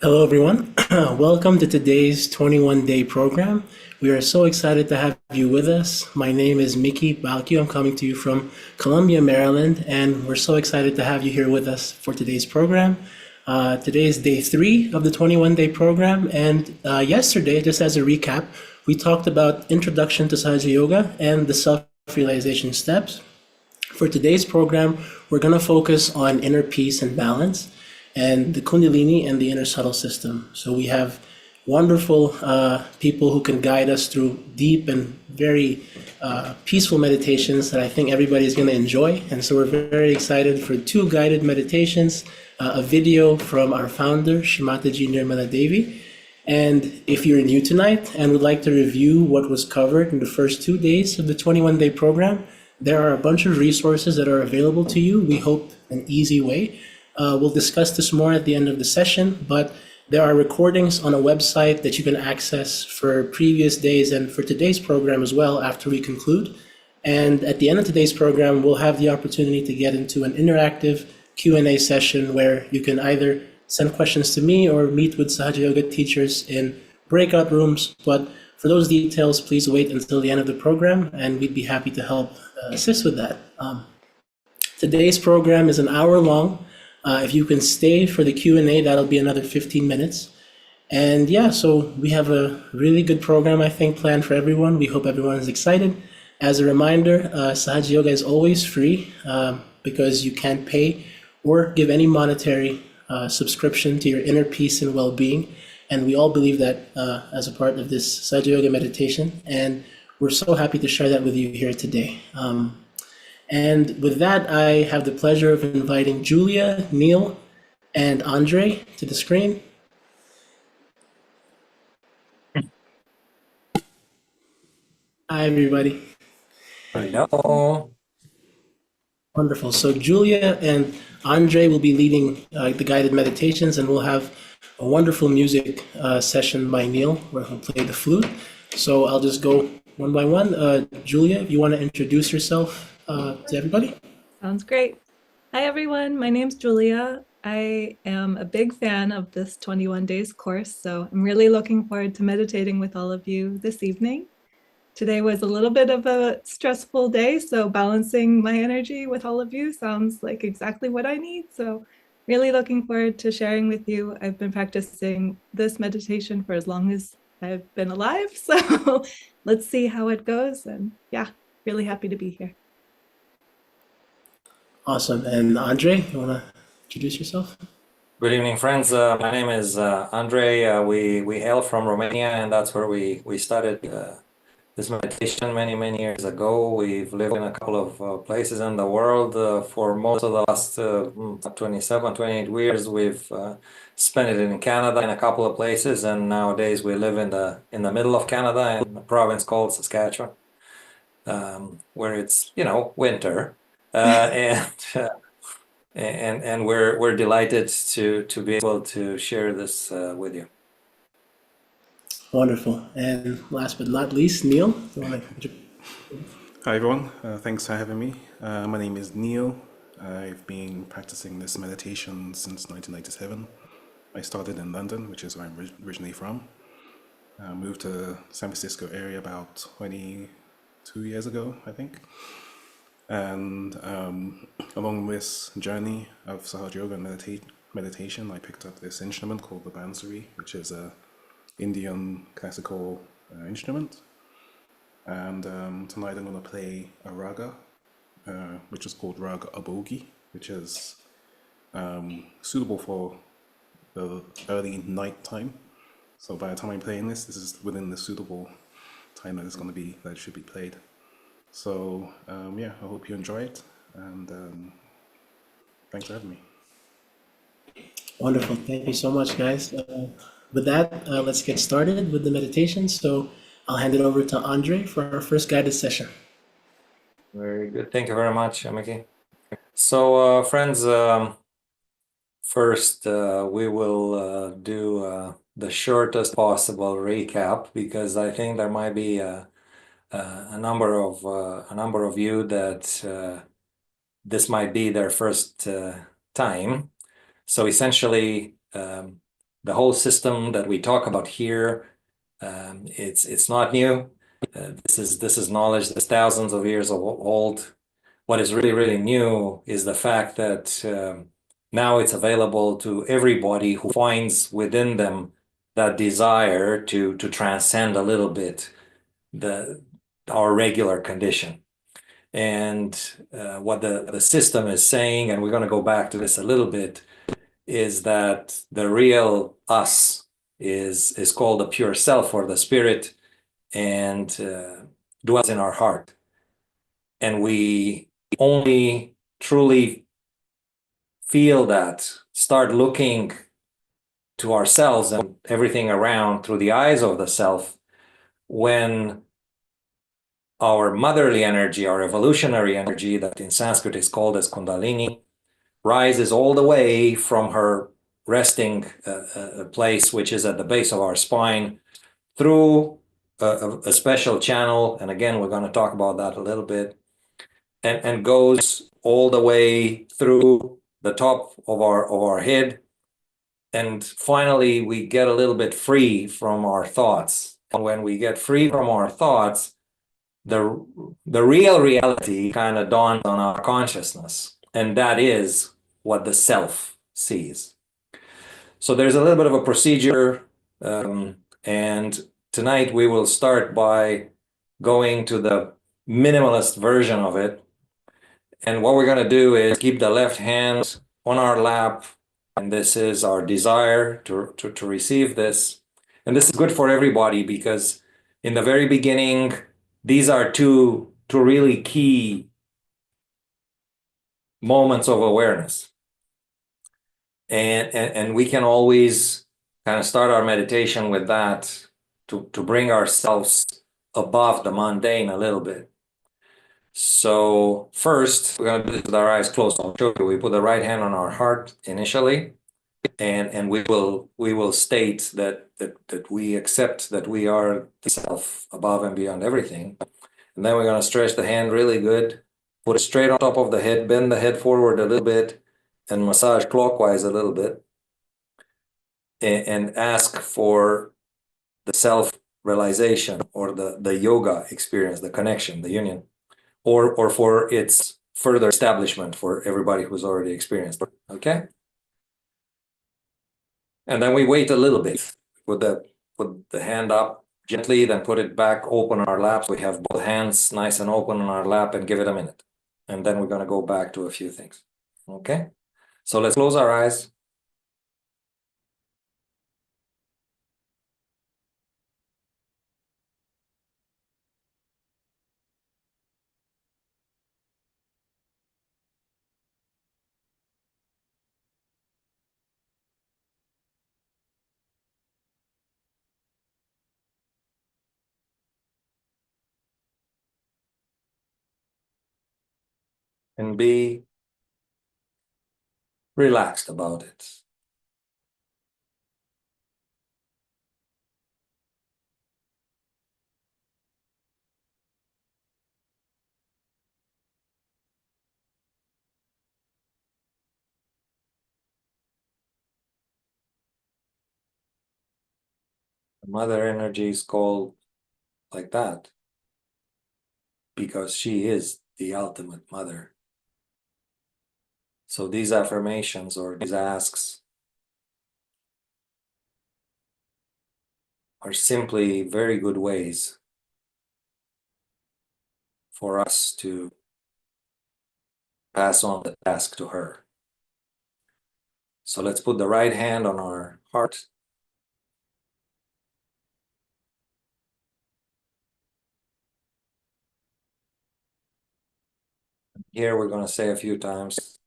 Hello, everyone. Welcome to today's 21-day program. We are so excited to have you with us. My name is Mikki. I'm coming to you from Columbia, Maryland, and we're so excited to have you here with us for today's program. Today is day 3 of the 21-day program, and yesterday, just as a recap, we talked about Introduction to Sahaja Yoga and the self-realization steps. For today's program, we're going to focus on inner peace and balance and the Kundalini and the inner subtle system. So we have wonderful people who can guide us through deep and very peaceful meditations that I think everybody is going to enjoy. And so we're very excited for 2 guided meditations, a video from our founder, Shri Mataji Nirmala Devi. And if you're new tonight and would like to review what was covered in the first 2 days of the 21-day program, there are a bunch of resources that are available to you. We hope an easy way. We'll discuss this more at the end of the session, but there are recordings on a website that you can access for previous days and for today's program as well after we conclude. And at the end of today's program, we'll have the opportunity to get into an interactive Q&A session where you can either send questions to me or meet with Sahaja Yoga teachers in breakout rooms. But for those details, please wait until the end of the program, and we'd be happy to help assist with that. Today's program is an hour long. If you can stay for the Q&A, that'll be another 15 minutes. And yeah, so we have a really good program, I think, planned for everyone. We hope everyone is excited. As a reminder, Sahaja Yoga is always free because you can't pay or give any monetary subscription to your inner peace and well-being. And we all believe that as a part of this Sahaja Yoga meditation. And we're so happy to share that with you here today. And with that, I have the pleasure of inviting Julia, Neil, and Andrei to the screen. Hi, everybody. Hello. Wonderful. So Julia and Andrei will be leading the guided meditations, and we'll have a wonderful music session by Neil where he'll play the flute. So I'll just go one by one. Julia, if you want to introduce yourself to everybody. Sounds great. Hi, everyone. My name's Julia. I am a big fan of this 21 days course, so I'm really looking forward to meditating with all of you this evening. Today was a little bit of a stressful day, so balancing my energy with all of you sounds like exactly what I need. So really looking forward to sharing with you. I've been practicing this meditation for as long as I've been alive, so let's see how it goes. And yeah, really happy to be here. Awesome. And Andrei, you want to introduce yourself? Good evening, friends. My name is Andrei. We hail from Romania, and that's where we started this meditation many years ago. We've lived in a couple of places in the world for most of the last 27, 28 years. We've spent it in Canada in a couple of places, and nowadays we live in the middle of Canada in a province called Saskatchewan, where it's winter. And we're delighted to be able to share this with you. Wonderful. And last but not least, Neil, you want to... Hi everyone, thanks for having me. My name is Neil. I've been practicing this meditation since 1997. I started in London, which is where I'm originally from. I moved to San Francisco area about 22 years ago, I think. And along this journey of Sahaja Yoga and meditation, I picked up this instrument called the Bansuri, which is a Indian classical instrument. And tonight I'm going to play a raga, which is called Raga Abogi, which is suitable for the early night time. So by the time I'm playing this is within the suitable time that it should be played. So yeah, I hope you enjoy it, and thanks for having me. Wonderful. Thank you so much, guys. With that, let's get started with the meditation. So I'll hand it over to Andrei for our first guided session. Very good. Thank you very much, Mikki. So, friends, first we will do the shortest possible recap, because I think there might be a number of you that this might be their first time. So essentially, the whole system that we talk about here, it's not new. This is knowledge that's thousands of years old. What is really, really new is the fact that now it's available to everybody who finds within them that desire to transcend a little bit our regular condition. And what the system is saying, and we're going to go back to this a little bit, is that the real us is called the pure self or the spirit, and dwells in our heart. And we only truly feel that, start looking to ourselves and everything around through the eyes of the self, when our motherly energy, our evolutionary energy, that in Sanskrit is called as Kundalini, rises all the way from her resting place, which is at the base of our spine, through a special channel. And again, we're going to talk about that a little bit, and goes all the way through the top of our head. And finally, we get a little bit free from our thoughts. And when we get free from our thoughts, the real reality kind of dawns on our consciousness, and that is what the self sees. So there's a little bit of a procedure, and tonight we will start by going to the minimalist version of it. And what we're going to do is keep the left hand on our lap, and this is our desire to receive this. And this is good for everybody, because in the very beginning, these are two really key moments of awareness. And we can always kind of start our meditation with that to bring ourselves above the mundane a little bit. So first, we're going to do this with our eyes closed. I'll show you. We put the right hand on our heart initially, and we will state that we accept that we are the self above and beyond everything. And then we're going to stretch the hand really good, put it straight on top of the head, bend the head forward a little bit, and massage clockwise a little bit, and ask for the self-realization, or the yoga experience, the connection, the union, or for its further establishment for everybody who's already experienced it. Okay? And then we wait a little bit. Put the hand up gently, then put it back open on our laps. We have both hands nice and open on our lap, and give it a minute. And then we're going to go back to a few things. Okay? So let's close our eyes. And be relaxed about it. The mother energy is called like that because she is the ultimate mother. So these affirmations or these asks are simply very good ways for us to pass on the task to her. So let's put the right hand on our heart. Here we're going to say a few times,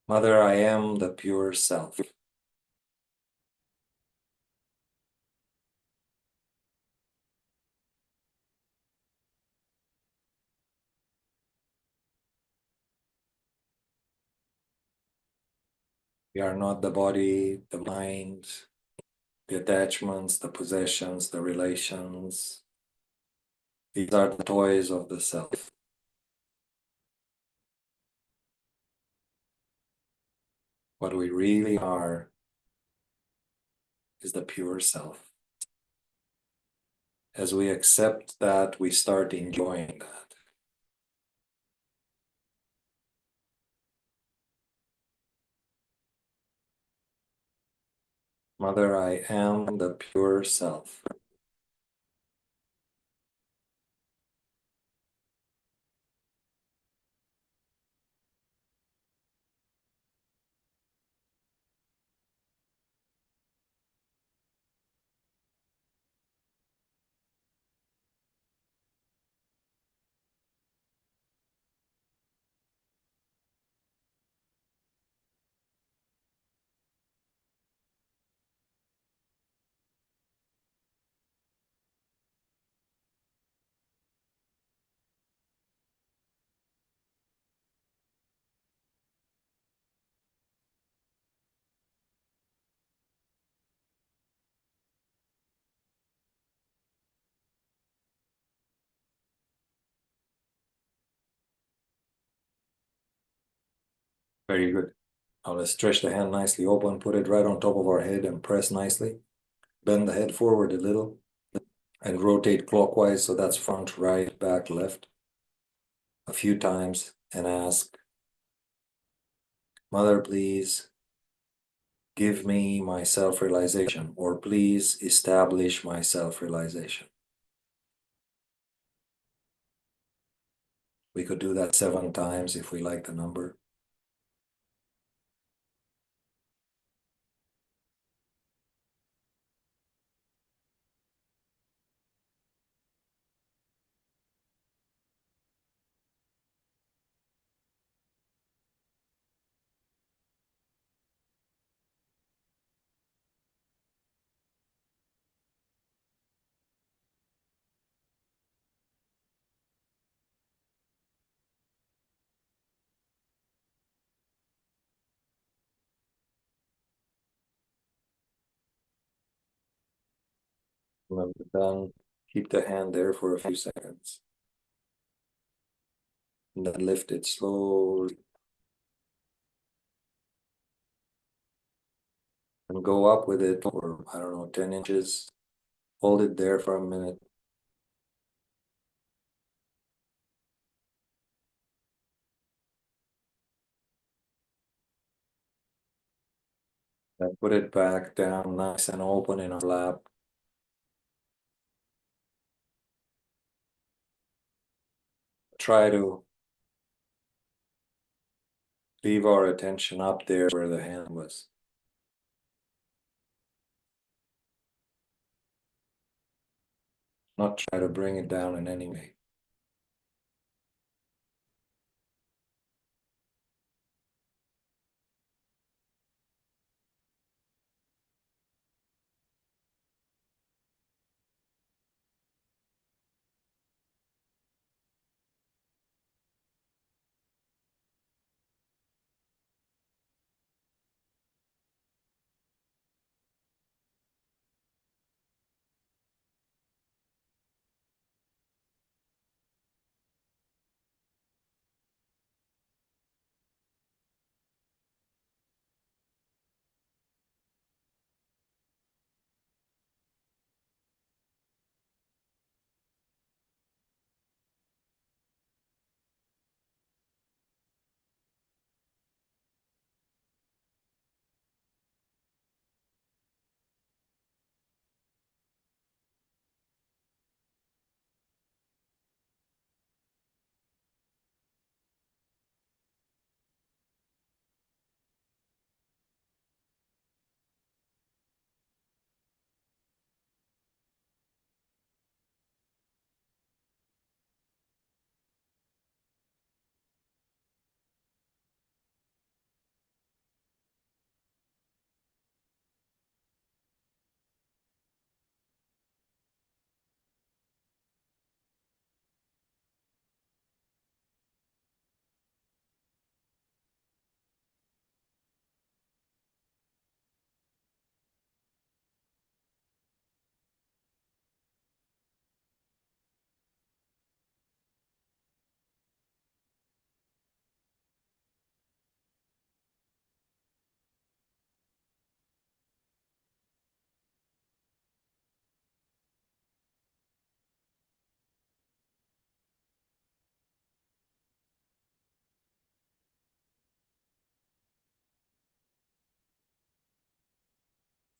Mother, I am the pure self. We are not the body, the mind, the attachments, the possessions, the relations. These are the toys of the self. What we really are is the pure self. As we accept that, we start enjoying that. Mother, I am the pure self. Very good. Now let's stretch the hand nicely open, put it right on top of our head and press nicely. Bend the head forward a little and rotate clockwise, so that's front, right, back, left. A few times and ask, Mother, please give me my self-realization, or please establish my self-realization. We could do that 7 times if we like the number. When we're done, keep the hand there for a few seconds. And then lift it slowly. And go up with it for, I don't know, 10 inches. Hold it there for a minute. Then put it back down nice and open in our lap. Try to leave our attention up there where the hand was. Not try to bring it down in any way.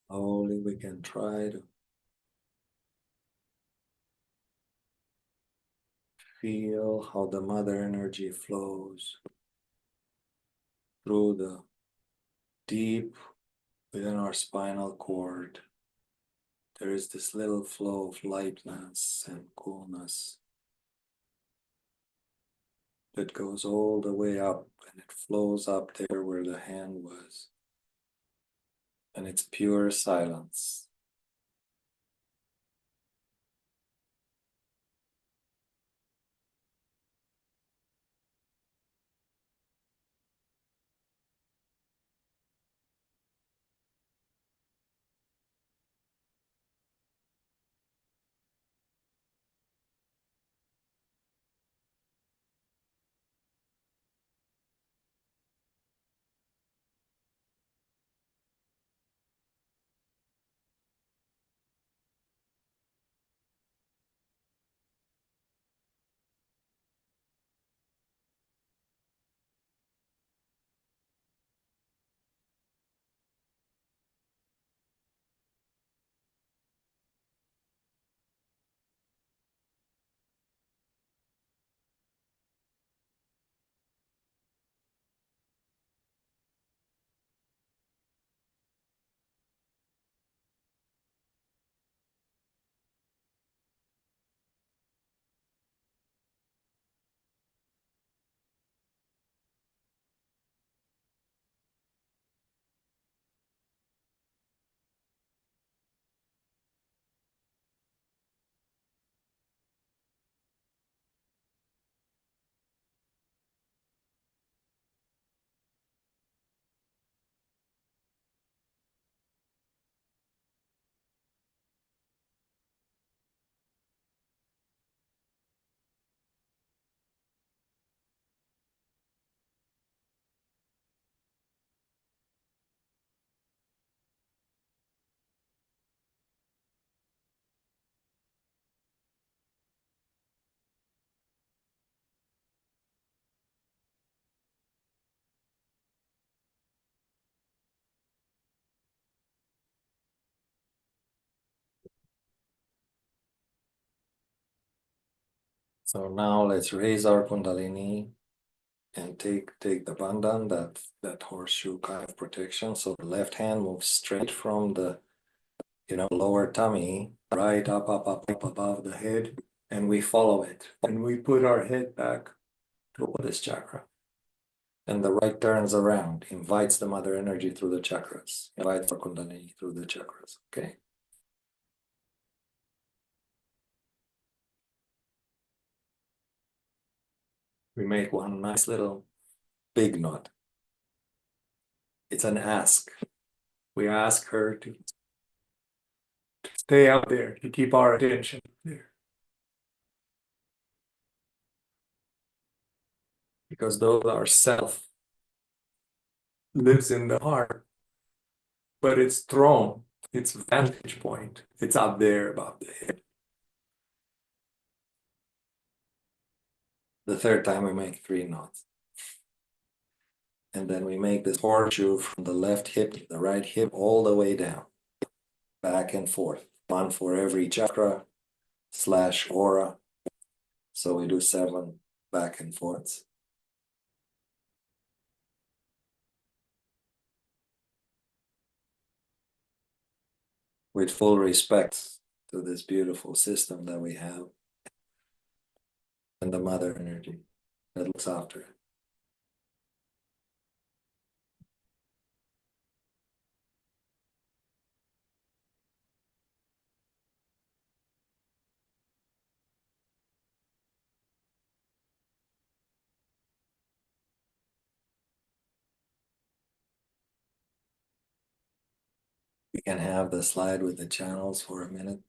Slowly we can try to feel how the mother energy flows through the deep within our spinal cord. There is this little flow of lightness and coolness that goes all the way up, and it flows up there where the hand was. And it's pure silence. So now let's raise our Kundalini and take the bandhan, that horseshoe kind of protection. So the left hand moves straight from the lower tummy, right up above the head, and we follow it. And we put our head back to this chakra. And the right turns around, invites the mother energy through the chakras, invites our Kundalini through the chakras. Okay. We make one nice little big knot. It's an ask. We ask her to stay out there, to keep our attention there. Because though our self lives in the heart, but its throne, its vantage point, it's up there above the head. The third time we make 3 knots. And then we make this horseshoe from the left hip to the right hip all the way down, back and forth, one for every chakra / aura. So we do 7 back and forths. With full respect to this beautiful system that we have and the mother energy that looks after it. We can have the slide with the channels for a minute.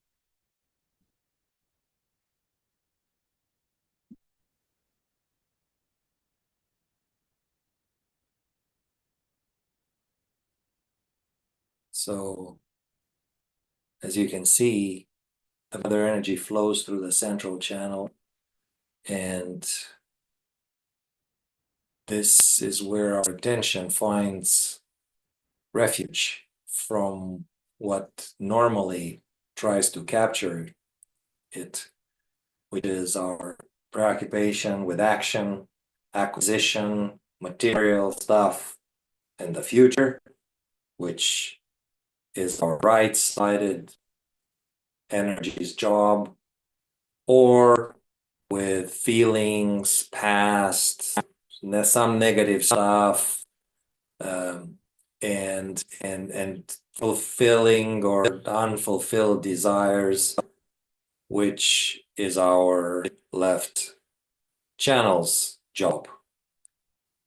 So, as you can see, the mother energy flows through the central channel, and this is where our attention finds refuge from what normally tries to capture it, which is our preoccupation with action, acquisition, material stuff, and the future, which is our right-sided energy's job, or with feelings, past, some negative stuff, and fulfilling or unfulfilled desires, which is our left channel's job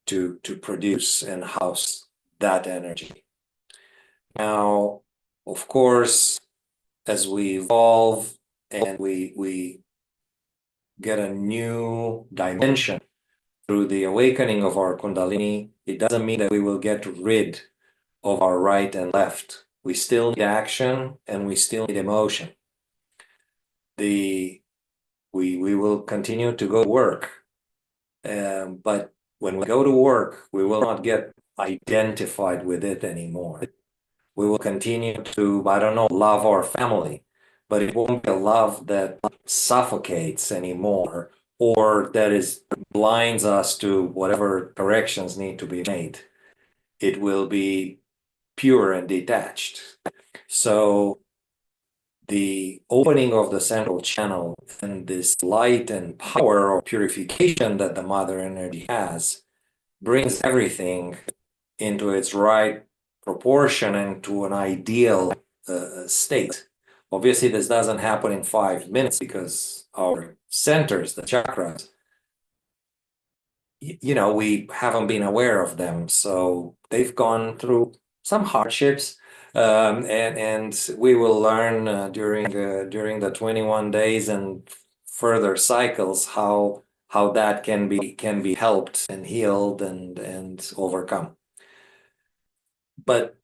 to produce and house that energy. Now, of course, as we evolve and we get a new dimension through the awakening of our Kundalini, it doesn't mean that we will get rid of our right and left. We still need action and we still need emotion. We will continue to go to work, but when we go to work, we will not get identified with it anymore. We will continue to, I don't know, love our family, but it won't be a love that suffocates anymore or that blinds us to whatever corrections need to be made. It will be pure and detached. So the opening of the central channel and this light and power or purification that the mother energy has brings everything into its right proportion and to an ideal state. Obviously, this doesn't happen in 5 minutes because our centers, the chakras, we haven't been aware of them. So they've gone through some hardships, and we will learn during the 21 days and further cycles how that can be helped and healed and overcome. But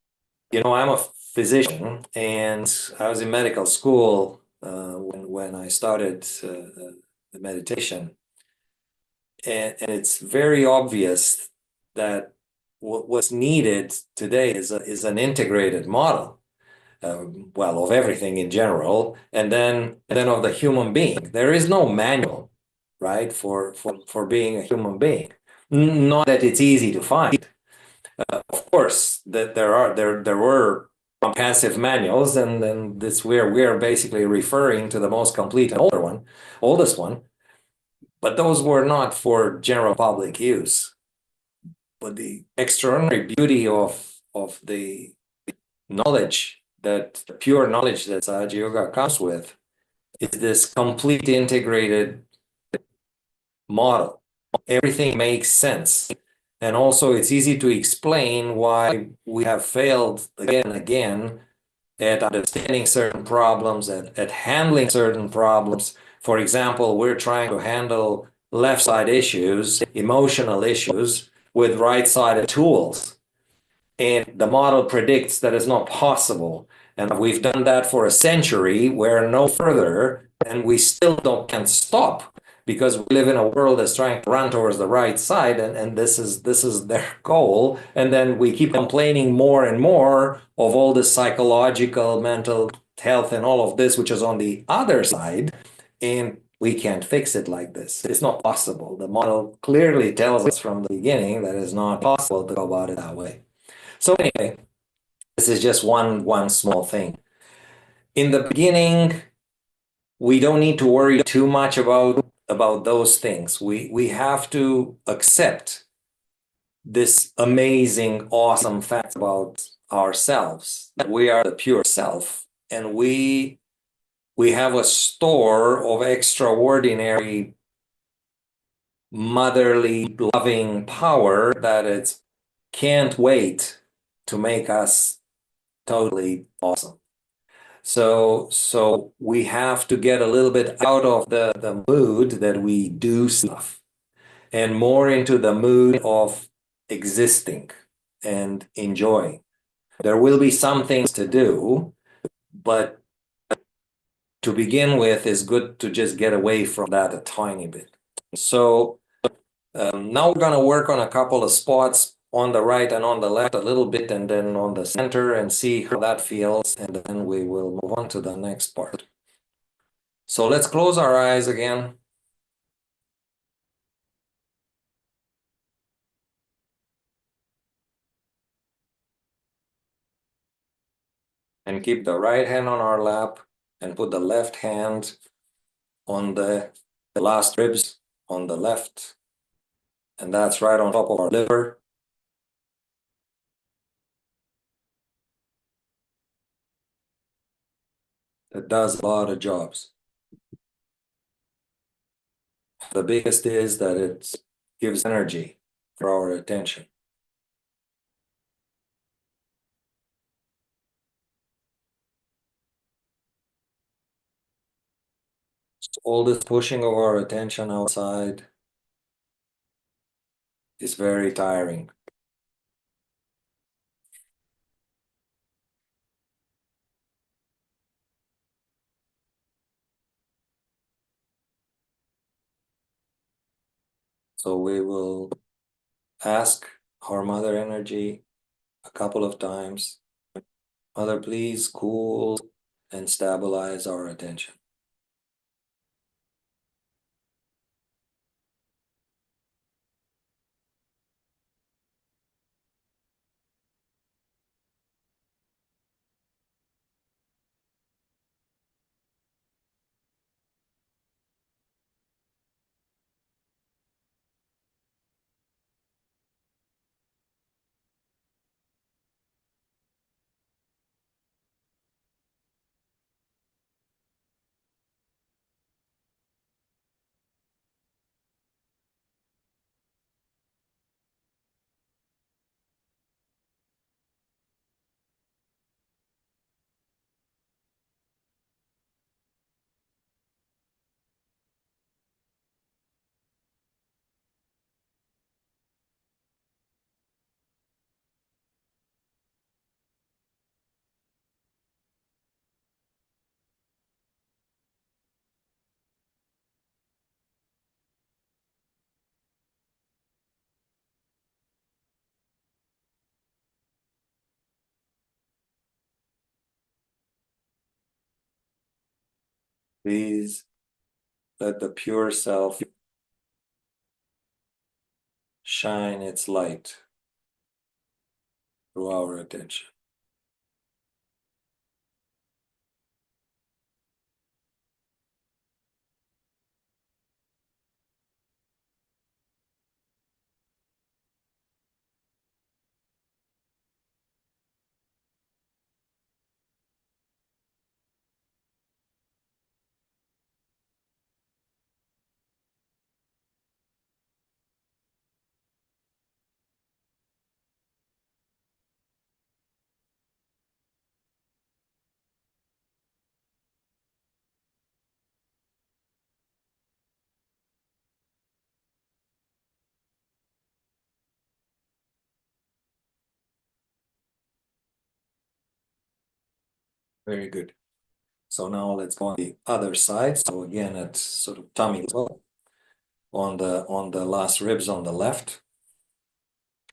I'm a physician, and I was in medical school when I started the meditation. And it's very obvious that what's needed today is an integrated model, of everything in general, and then of the human being. There is no manual, right, for being a human being. Not that it's easy to find. Of course, that there were comprehensive manuals, and then we're basically referring to the most complete and oldest one. But those were not for general public use. But the extraordinary beauty of the knowledge, that pure knowledge that Sahaja Yoga comes with, is this complete integrated model. Everything makes sense. And also it's easy to explain why we have failed again and again at understanding certain problems, at handling certain problems. For example, we're trying to handle left side issues, emotional issues, with right sided tools. And the model predicts that it's not possible. And we've done that for a century, we're no further, and we still can't stop, because we live in a world that's trying to run towards the right side, and this is their goal. And then we keep complaining more and more of all the psychological, mental health and all of this, which is on the other side, and we can't fix it like this. It's not possible. The model clearly tells us from the beginning that it's not possible to go about it that way. So anyway, this is just one small thing. In the beginning, we don't need to worry too much about those things. We have to accept this amazing, awesome fact about ourselves, that we are the pure self, and we have a store of extraordinary motherly loving power that it can't wait to make us totally awesome. So we have to get a little bit out of the mood that we do stuff and more into the mood of existing and enjoying. There will be some things to do, but to begin with, it's good to just get away from that a tiny bit. So now we're going to work on a couple of spots on the right and on the left a little bit, and then on the center, and see how that feels, and then we will move on to the next part. So let's close our eyes again. And keep the right hand on our lap and put the left hand on the last ribs on the left. And that's right on top of our liver. It does a lot of jobs. The biggest is that it gives energy for our attention. So all this pushing of our attention outside is very tiring. So we will ask our mother energy a couple of times, Mother, please cool and stabilize our attention. Please let the pure self shine its light through our attention. Very good. So now let's go on the other side. So again, at sort of tummy level, on the last ribs on the left,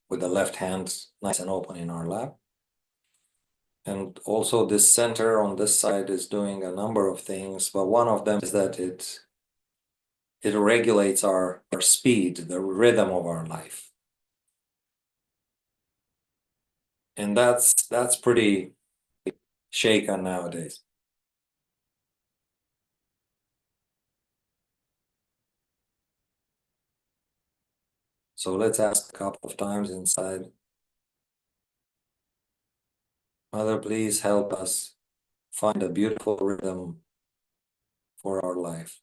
with the left hand nice and open in our lap. And also this center on this side is doing a number of things, but one of them is that it regulates our speed, the rhythm of our life. And that's pretty shaken nowadays. So let's ask a couple of times inside. Mother, please help us find a beautiful rhythm for our life.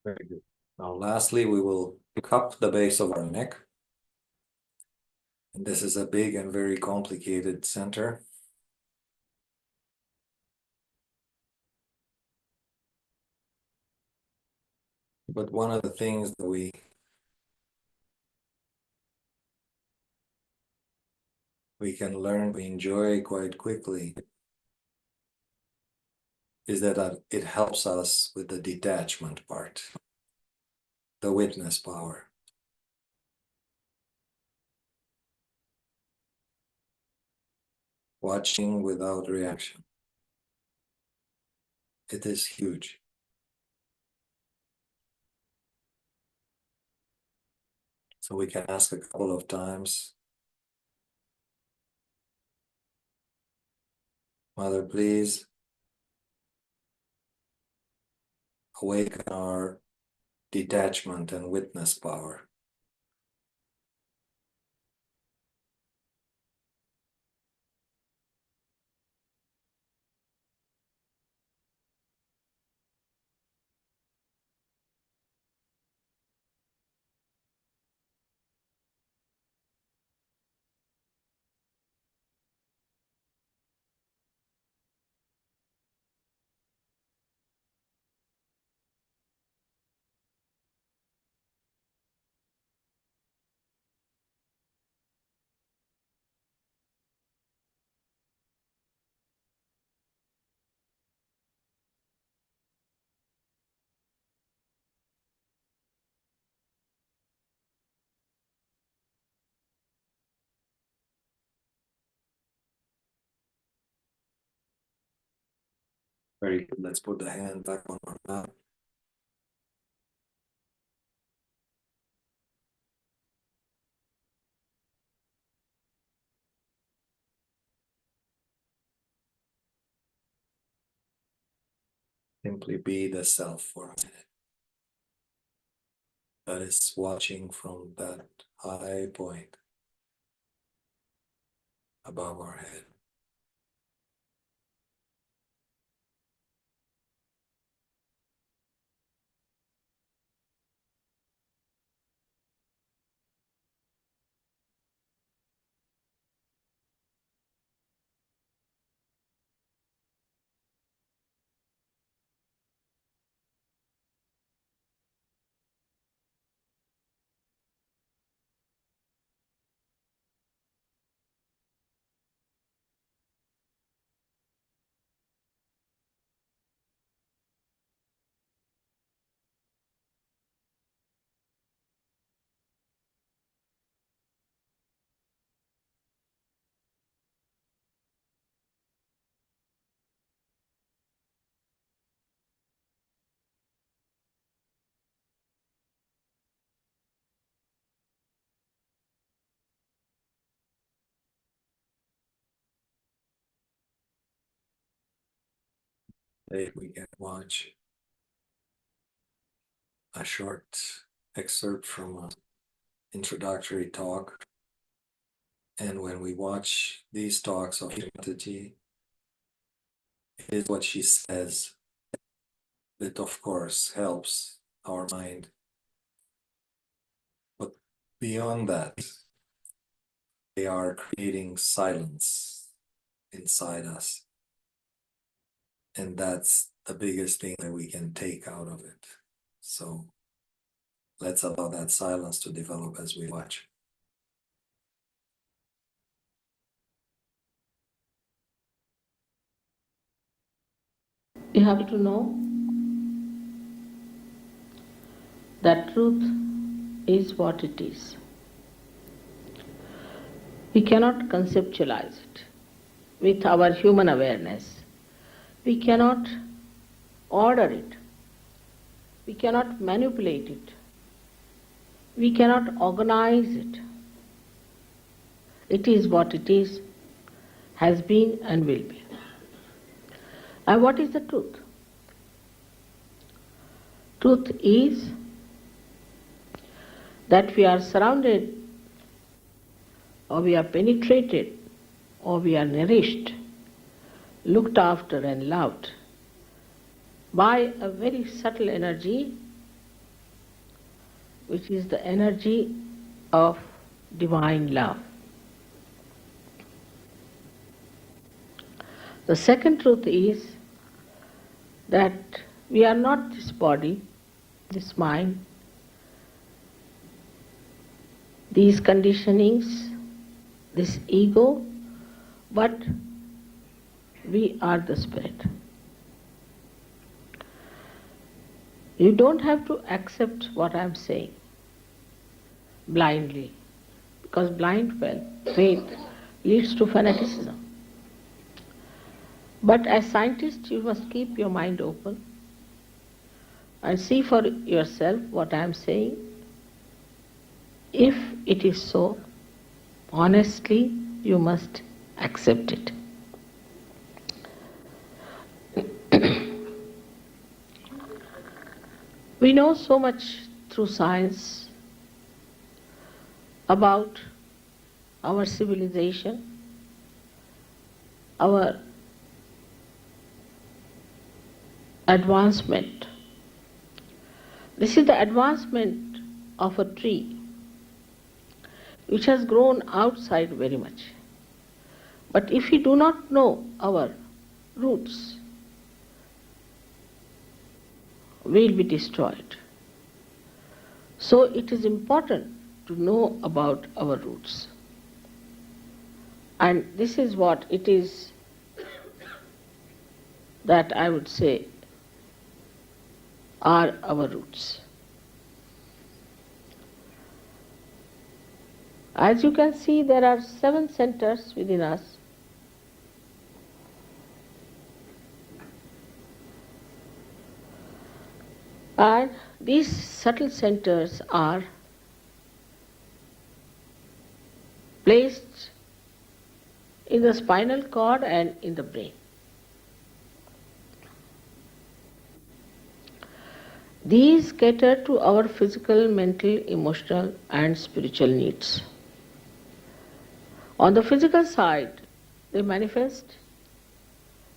Very good. Now, lastly, we will cup the base of our neck. And this is a big and very complicated center. But one of the things that we can learn to enjoy quite quickly is that it helps us with the detachment part, the witness power. Watching without reaction. It is huge. So we can ask a couple of times, Mother, please awaken our detachment and witness power. Very good. Let's put the hand back on our lap. Simply be the self for a minute. That is watching from that high point above our head. If we can watch a short excerpt from an introductory talk. And when we watch these talks of Shri Mataji, it is what she says that, of course, helps our mind. But beyond that, they are creating silence inside us. And that's the biggest thing that we can take out of it. So let's allow that silence to develop as we watch. You have to know that truth is what it is. We cannot conceptualize it with our human awareness. We cannot order it. We cannot manipulate it. We cannot organize it. It is what it is, has been and will be. And what is the truth? Truth is that we are surrounded, or we are penetrated, or we are nourished, looked after and loved by a very subtle energy which is the energy of divine love. The second truth is that we are not this body, this mind, these conditionings, this ego, but we are the spirit. You don't have to accept what I am saying blindly, because blind faith leads to fanaticism. But as scientists, you must keep your mind open and see for yourself what I am saying. If it is so, honestly, you must accept it. We know so much through science about our civilization, our advancement. This is the advancement of a tree which has grown outside very much. But if we do not know our roots, we will be destroyed. So it is important to know about our roots. And this is what it is that I would say are our roots. As you can see, there are 7 centers within us. And these subtle centers are placed in the spinal cord and in the brain. These cater to our physical, mental, emotional and spiritual needs. On the physical side, they manifest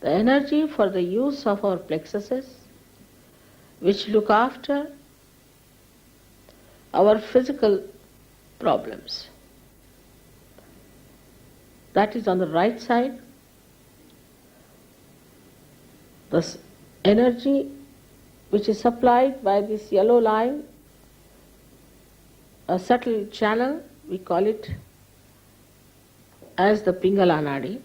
the energy for the use of our plexuses, which look after our physical problems. That is on the right side. The energy which is supplied by this yellow line, a subtle channel, we call it as the Pingala Nadi.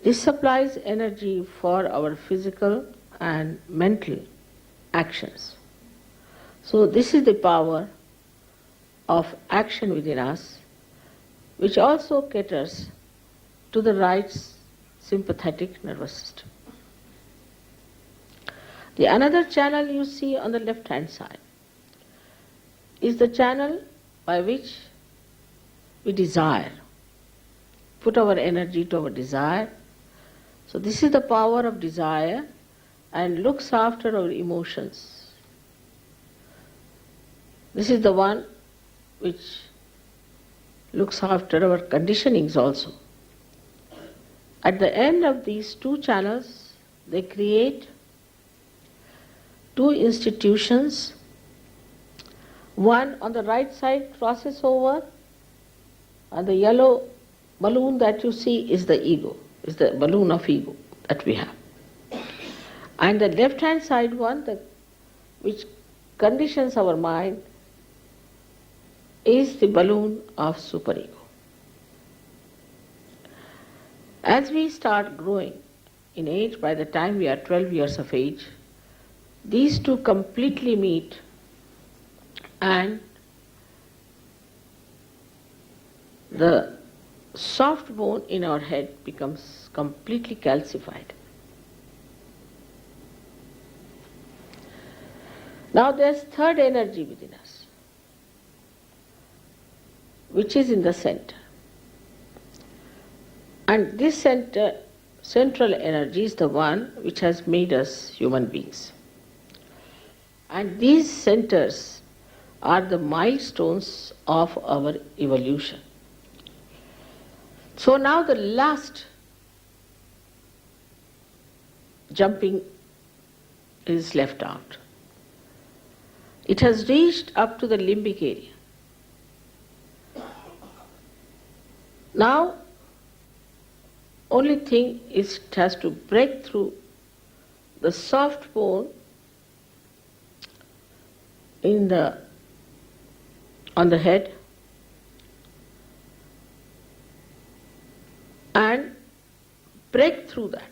This supplies energy for our physical and mental actions. So this is the power of action within us, which also caters to the right sympathetic nervous system. The another channel you see on the left hand side is the channel by which we desire, put our energy to our desire. So this is the power of desire and looks after our emotions. This is the one which looks after our conditionings also. At the end of these 2 channels, they create 2 institutions. One on the right side crosses over, and the yellow balloon that you see is the ego, is the balloon of ego that we have. And the left hand side one, which conditions our mind, is the balloon of superego. As we start growing in age, by the time we are 12 years of age, these 2 completely meet and the soft bone in our head becomes completely calcified. Now there's third energy within us, which is in the center. And this central energy is the one which has made us human beings. And these centers are the milestones of our evolution. So now the last jumping is left out. It has reached up to the limbic area. Now, only thing is it has to break through the soft bone on the head and break through that.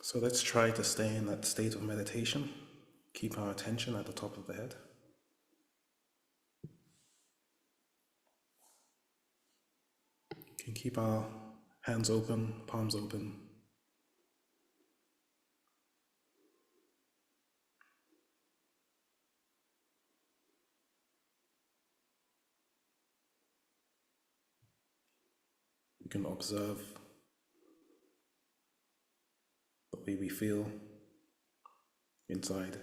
So let's try to stay in that state of meditation. Keep our attention at the top of the head. You can keep our hands open, palms open. You can observe the way we feel inside.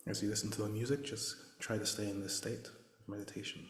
As you listen to the music, just try to stay in this state of meditation.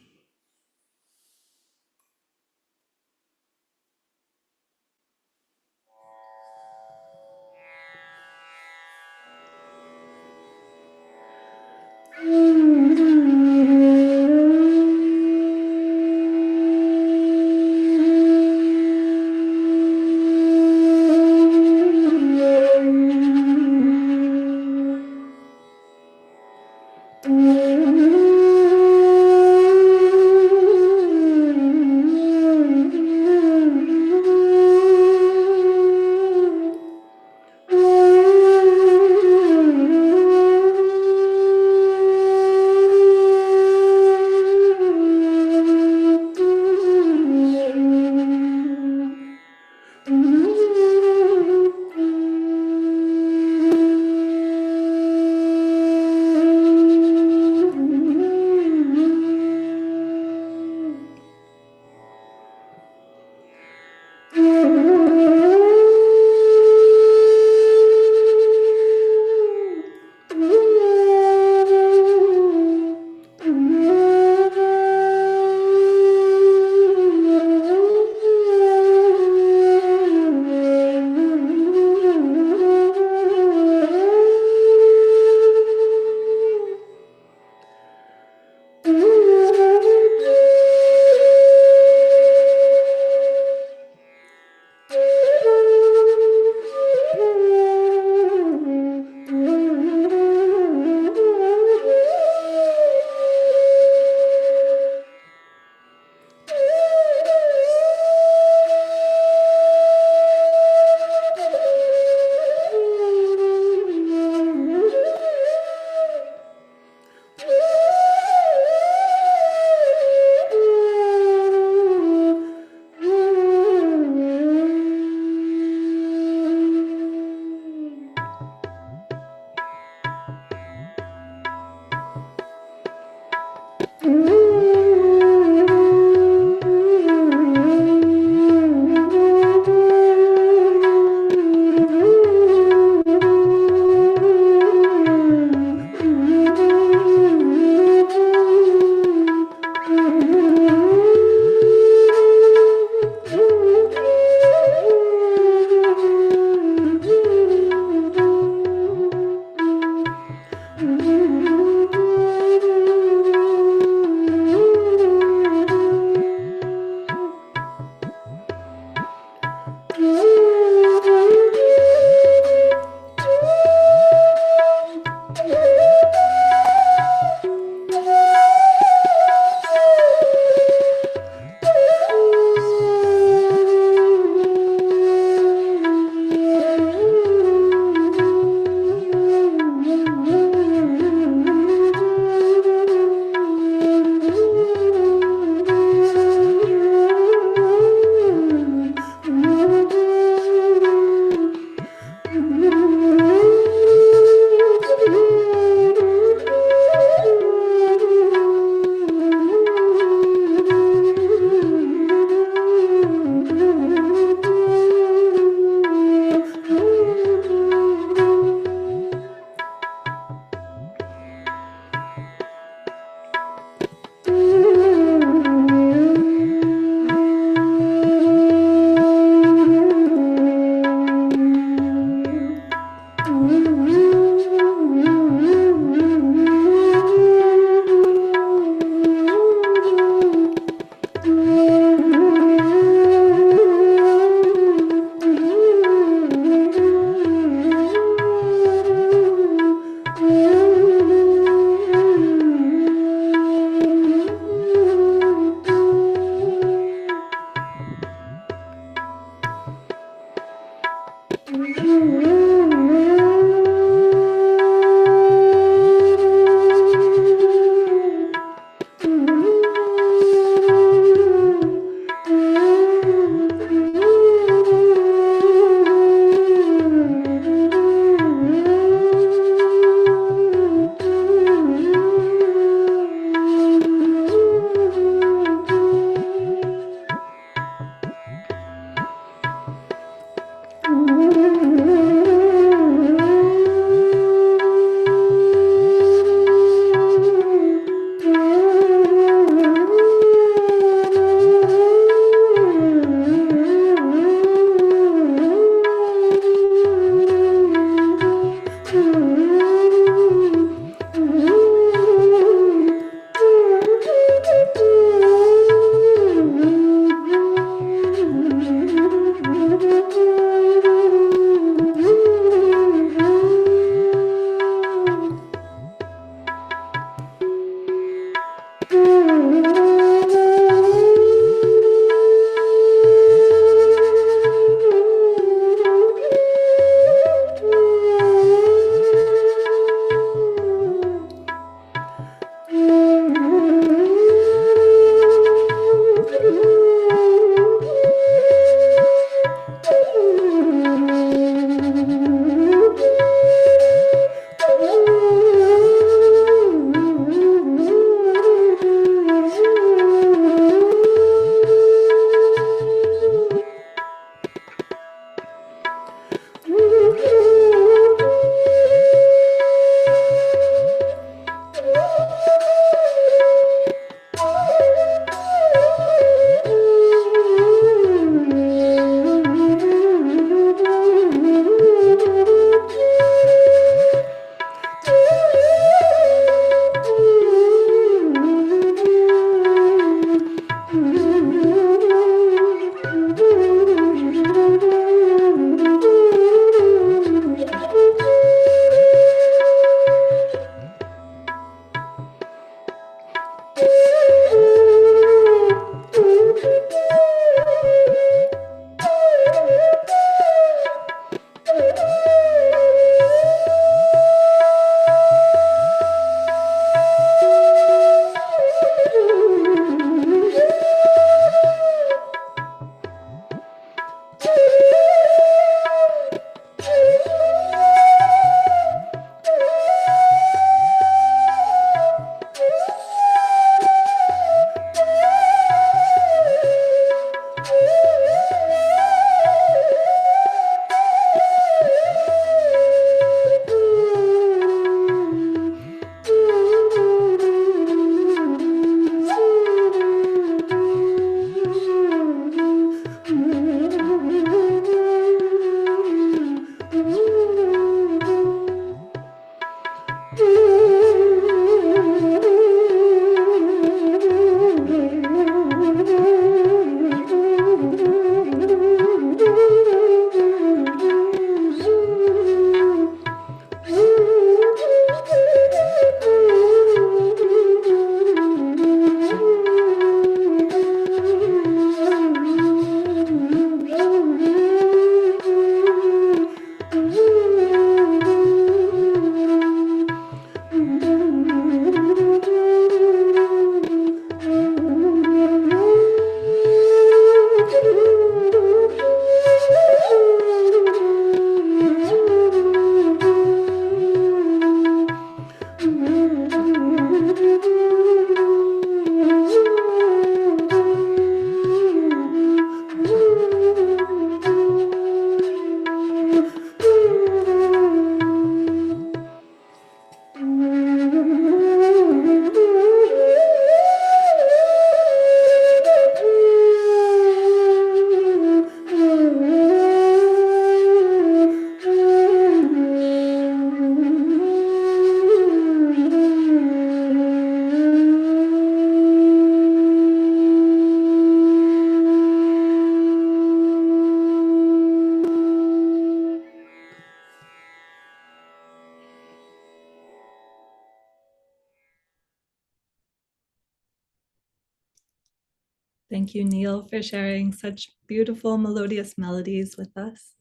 Thank you, Neil, for sharing such beautiful melodious melodies with us.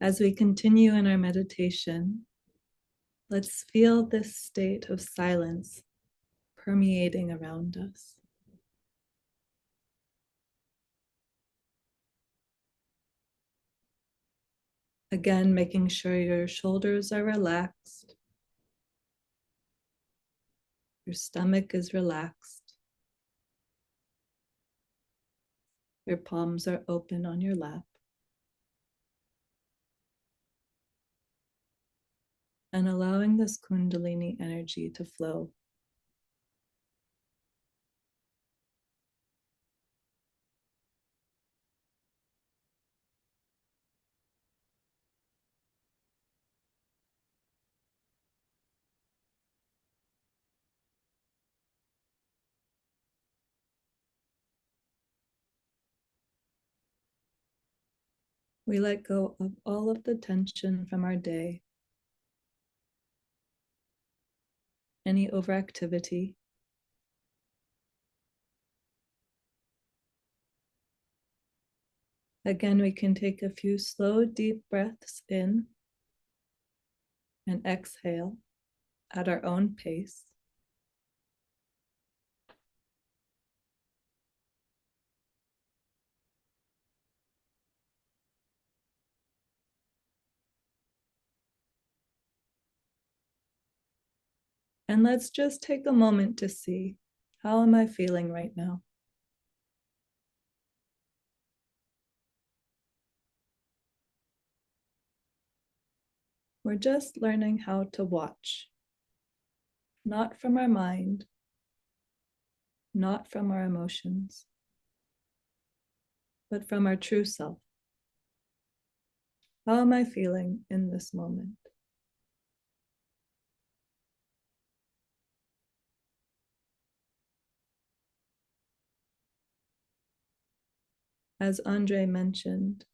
As we continue in our meditation, let's feel this state of silence permeating around us. Again, making sure your shoulders are relaxed, your stomach is relaxed, your palms are open on your lap. And allowing this Kundalini energy to flow. We let go of all of the tension from our day, any overactivity. Again, we can take a few slow, deep breaths in and exhale at our own pace. And let's just take a moment to see, how am I feeling right now? We're just learning how to watch, not from our mind, not from our emotions, but from our true self. How am I feeling in this moment? As Andrei mentioned,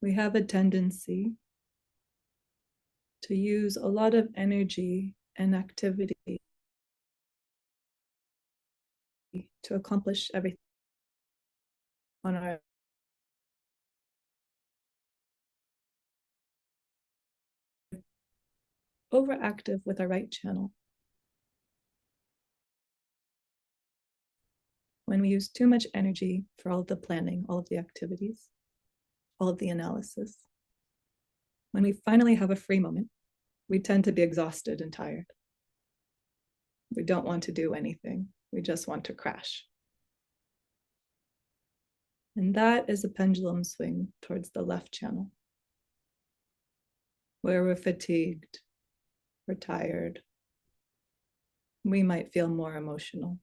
we have a tendency to use a lot of energy and activity to accomplish everything on our overactive with our right channel. When we use too much energy for all of the planning, all of the activities, all of the analysis, when we finally have a free moment, we tend to be exhausted and tired. We don't want to do anything. We just want to crash. And that is a pendulum swing towards the left channel, where we're fatigued, we're tired, we might feel more emotional.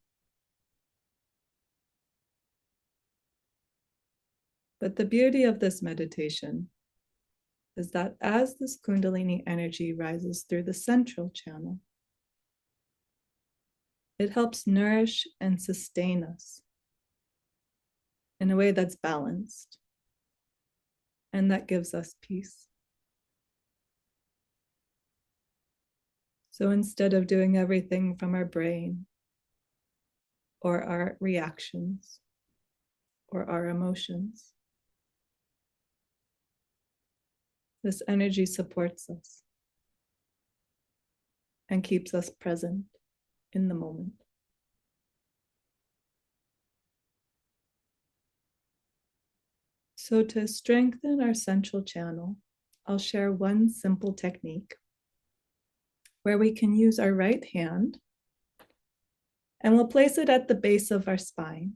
But the beauty of this meditation is that as this Kundalini energy rises through the central channel, it helps nourish and sustain us in a way that's balanced, and that gives us peace. So instead of doing everything from our brain or our reactions or our emotions, this energy supports us and keeps us present in the moment. So to strengthen our central channel, I'll share one simple technique where we can use our right hand and we'll place it at the base of our spine,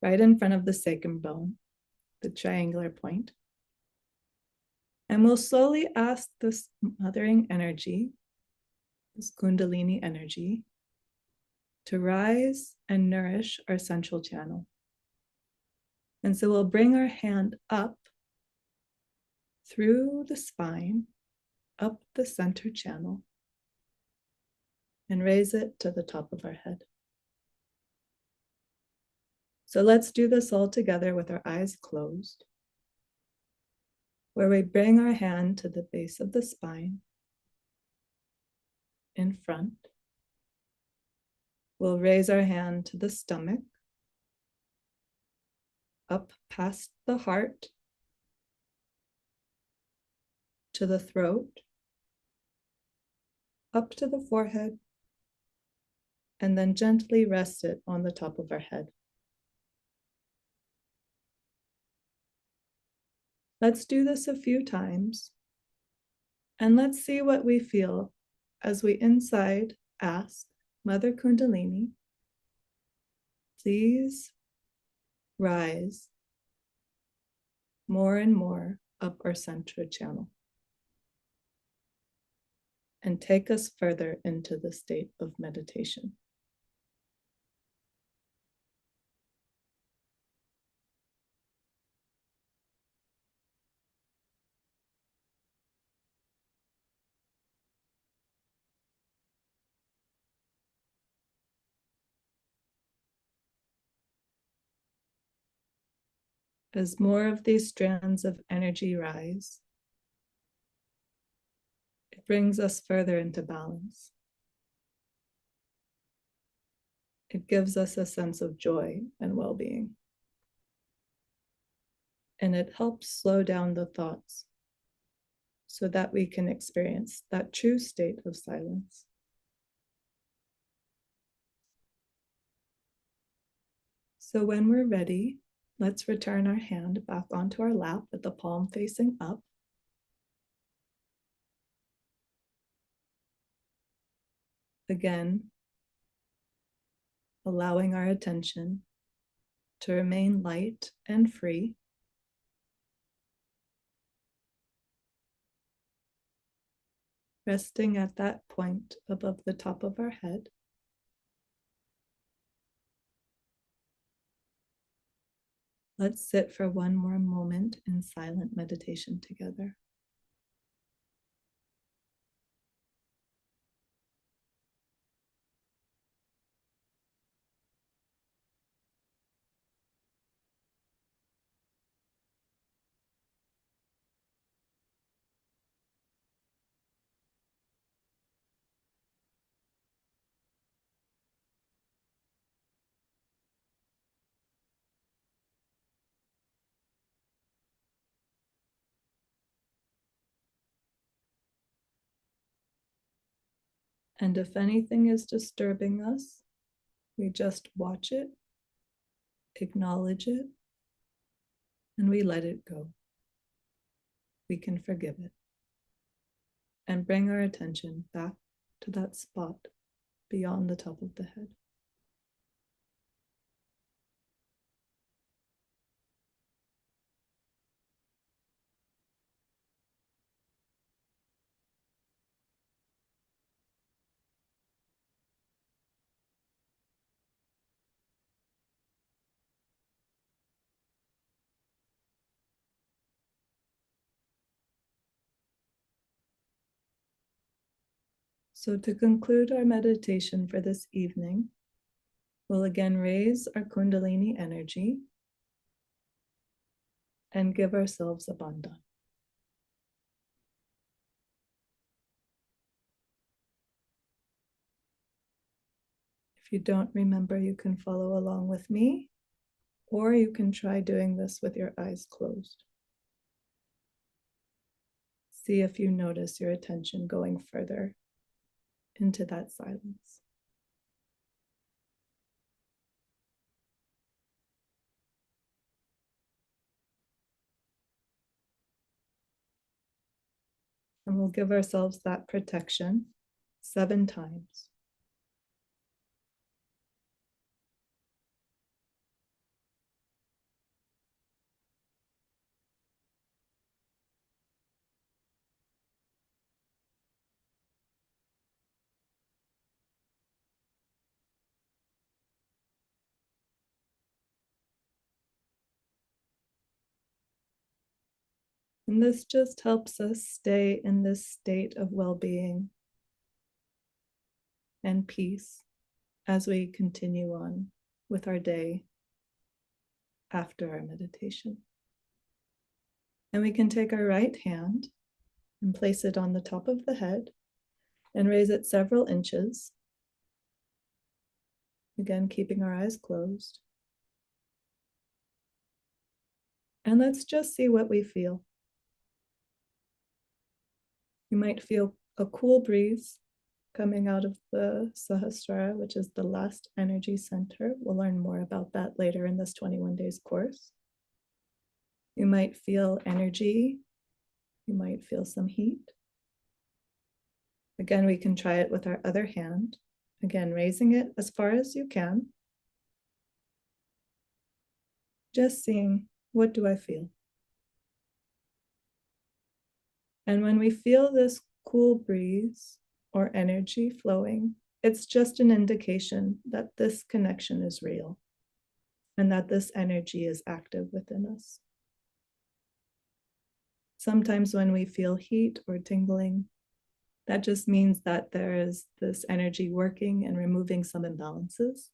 right in front of the sacrum bone, the triangular point. And we'll slowly ask this mothering energy, this Kundalini energy, to rise and nourish our central channel. And so we'll bring our hand up through the spine, up the center channel, and raise it to the top of our head. So let's do this all together with our eyes closed, where we bring our hand to the base of the spine, in front. We'll raise our hand to the stomach, up past the heart, to the throat, up to the forehead, and then gently rest it on the top of our head. Let's do this a few times, and let's see what we feel as we inside ask Mother Kundalini, please rise more and more up our central channel and take us further into the state of meditation. As more of these strands of energy rise, it brings us further into balance. It gives us a sense of joy and well-being. And it helps slow down the thoughts so that we can experience that true state of silence. So when we're ready, let's return our hand back onto our lap with the palm facing up. Again, allowing our attention to remain light and free. Resting at that point above the top of our head. Let's sit for one more moment in silent meditation together. And if anything is disturbing us, we just watch it, acknowledge it, and we let it go. We can forgive it and bring our attention back to that spot beyond the top of the head. So to conclude our meditation for this evening, we'll again raise our Kundalini energy and give ourselves a bandhan. If you don't remember, you can follow along with me, or you can try doing this with your eyes closed. See if you notice your attention going further into that silence. And we'll give ourselves that protection 7 times. And this just helps us stay in this state of well-being and peace as we continue on with our day after our meditation. And we can take our right hand and place it on the top of the head and raise it several inches. Again, keeping our eyes closed. And let's just see what we feel. You might feel a cool breeze coming out of the Sahasrara, which is the last energy center. We'll learn more about that later in this 21 days course. You might feel energy. You might feel some heat. Again, we can try it with our other hand. Again, raising it as far as you can. Just seeing, what do I feel? And when we feel this cool breeze or energy flowing, it's just an indication that this connection is real and that this energy is active within us. Sometimes when we feel heat or tingling, that just means that there is this energy working and removing some imbalances.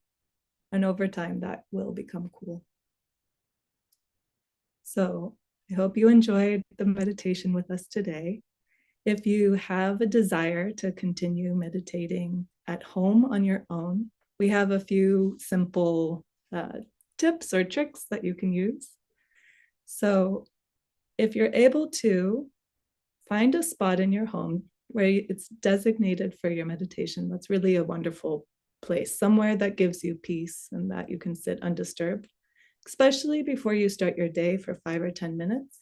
And over time, that will become cool. So I hope you enjoyed the meditation with us today. If you have a desire to continue meditating at home on your own, we have a few simple tips or tricks that you can use. So if you're able to find a spot in your home where it's designated for your meditation, that's really a wonderful place, somewhere that gives you peace and that you can sit undisturbed, especially before you start your day for 5 or 10 minutes.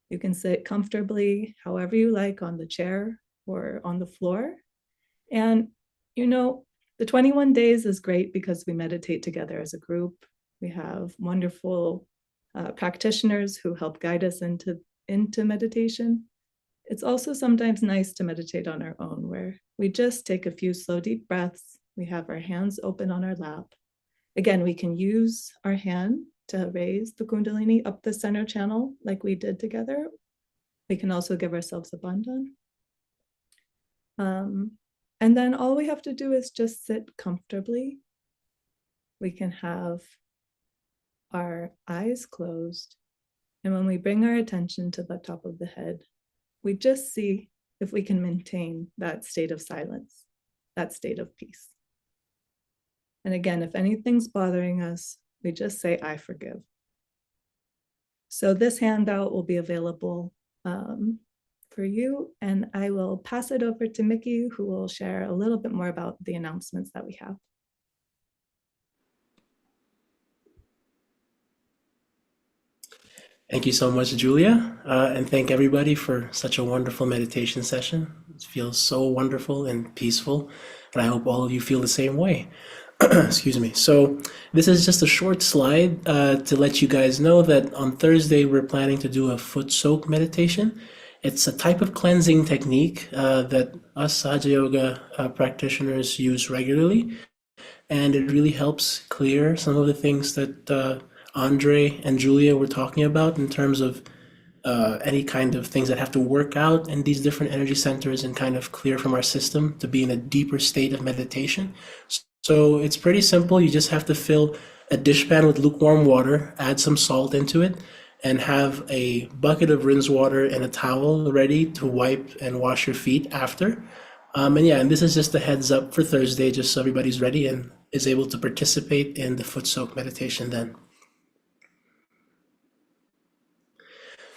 You can sit comfortably, however you like, on the chair or on the floor. And, you know, the 21 days is great because we meditate together as a group. We have wonderful practitioners who help guide us into meditation. It's also sometimes nice to meditate on our own, where we just take a few slow, deep breaths. We have our hands open on our lap. Again, we can use our hand to raise the Kundalini up the center channel like we did together. We can also give ourselves a bandhan. And then all we have to do is just sit comfortably. We can have our eyes closed. And when we bring our attention to the top of the head, we just see if we can maintain that state of silence, that state of peace. And again, if anything's bothering us, we just say, I forgive. So this handout will be available for you, and I will pass it over to Mikki, who will share a little bit more about the announcements that we have. Thank you so much, Julia, and thank everybody for such a wonderful meditation session. It feels so wonderful and peaceful, and I hope all of you feel the same way. Excuse me. So this is just a short slide to let you guys know that on Thursday we're planning to do a foot soak meditation. It's a type of cleansing technique that us Sahaja Yoga practitioners use regularly, and it really helps clear some of the things that Andrei and Julia were talking about in terms of any kind of things that have to work out in these different energy centers and kind of clear from our system to be in a deeper state of meditation. So it's pretty simple. You just have to fill a dishpan with lukewarm water, add some salt into it, and have a bucket of rinse water and a towel ready to wipe and wash your feet after. And this is just a heads up for Thursday, just so everybody's ready and is able to participate in the foot soak meditation then.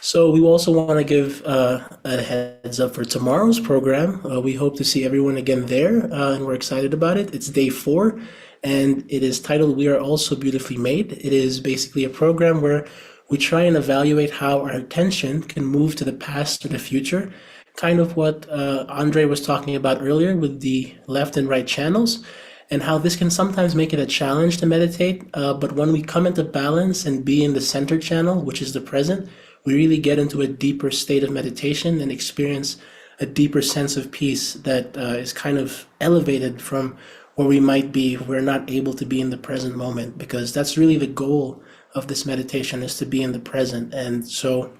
So we also want to give a heads up for tomorrow's program. We hope to see everyone again there, and we're excited about it. It's day 4, and it is titled We Are Also Beautifully Made. It is basically a program where we try and evaluate how our attention can move to the past or the future, kind of what Andrei was talking about earlier with the left and right channels, and how this can sometimes make it a challenge to meditate. But when we come into balance and be in the center channel, which is the present, we really get into a deeper state of meditation and experience a deeper sense of peace that is kind of elevated from where we might be if we're not able to be in the present moment, because that's really the goal of this meditation, is to be in the present. And so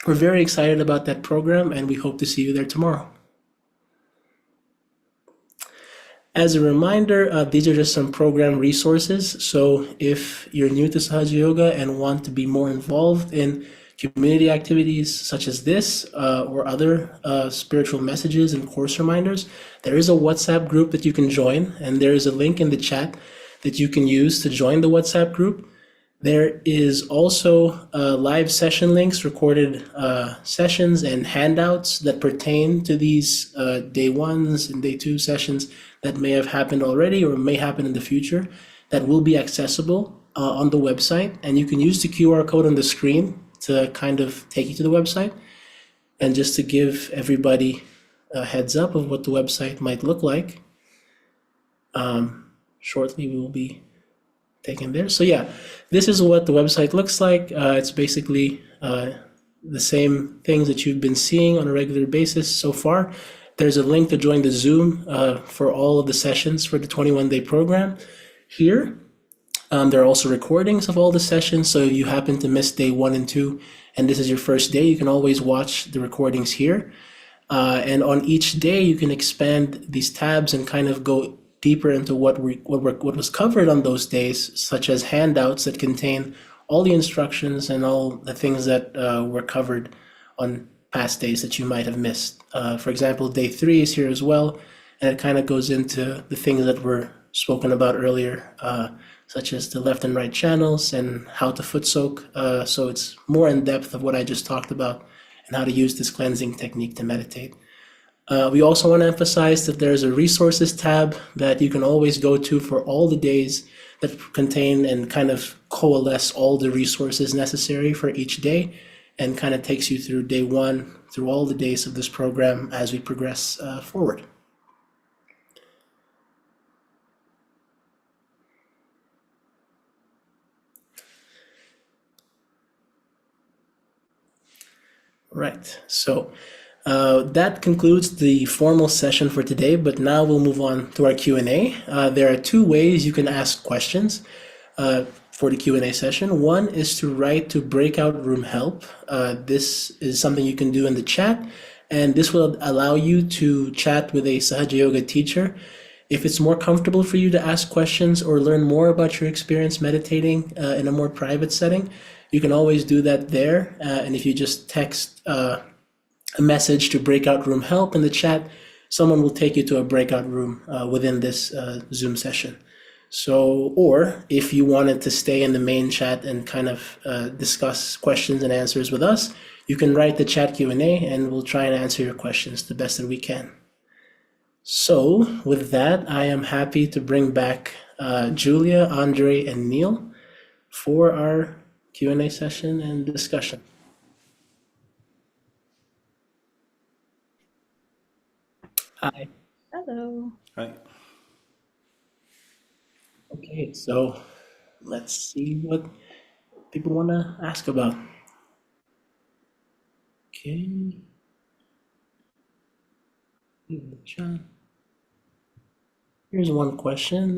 we're very excited about that program, and we hope to see you there tomorrow. As a reminder, these are just some program resources. So if you're new to Sahaja Yoga and want to be more involved in community activities such as this or other spiritual messages and course reminders, there is a WhatsApp group that you can join, and there is a link in the chat that you can use to join the WhatsApp group. There is also live session links, recorded sessions, and handouts that pertain to these day ones and day two sessions that may have happened already or may happen in the future that will be accessible on the website. And you can use the QR code on the screen to kind of take you to the website. And just to give everybody a heads up of what the website might look like, shortly we will be taken there. So yeah, this is what the website looks like. It's basically the same things that you've been seeing on a regular basis so far. There's a link to join the Zoom for all of the sessions for the 21-day program here. There are also recordings of all the sessions, so if you happen to miss day 1 and 2, and this is your first day, you can always watch the recordings here. And on each day, you can expand these tabs and kind of go deeper into what was covered on those days, such as handouts that contain all the instructions and all the things that were covered on past days that you might have missed. For example, day 3 is here as well, and it kind of goes into the things that were spoken about earlier, such as the left and right channels and how to foot soak. So it's more in depth of what I just talked about and how to use this cleansing technique to meditate. We also want to emphasize that there's a resources tab that you can always go to for all the days that contain and kind of coalesce all the resources necessary for each day, and kind of takes you through day 1 through all the days of this program as we progress forward. Right, so that concludes the formal session for today, but now we'll move on to our Q&A. There are 2 ways you can ask questions for the Q&A session. One is to write to breakout room help. This is something you can do in the chat, and this will allow you to chat with a Sahaja Yoga teacher. If it's more comfortable for you to ask questions or learn more about your experience meditating in a more private setting, you can always do that there. And if you just text a message to breakout room help in the chat, someone will take you to a breakout room within this Zoom session. So, or if you wanted to stay in the main chat and kind of discuss questions and answers with us, you can write the chat Q&A and we'll try and answer your questions the best that we can. So with that, I am happy to bring back Julia, Andrei, and Neil for our Q&A session and discussion. Hi. Hello. Hi. Okay, so let's see what people want to ask about. Okay. Here's one question.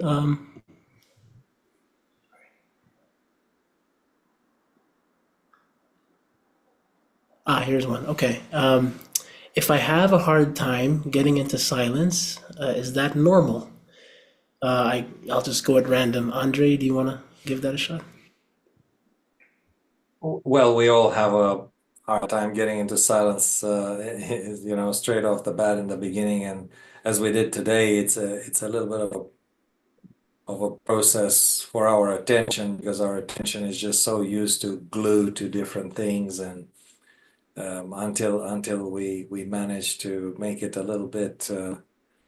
Here's one. Okay. If I have a hard time getting into silence, is that normal? I'll just go at random. Andrei, do you want to give that a shot? Well, we all have a hard time getting into silence, straight off the bat in the beginning. And as we did today, it's a little bit of a process for our attention, because our attention is just so used to glued to different things, and until we manage to make it a little bit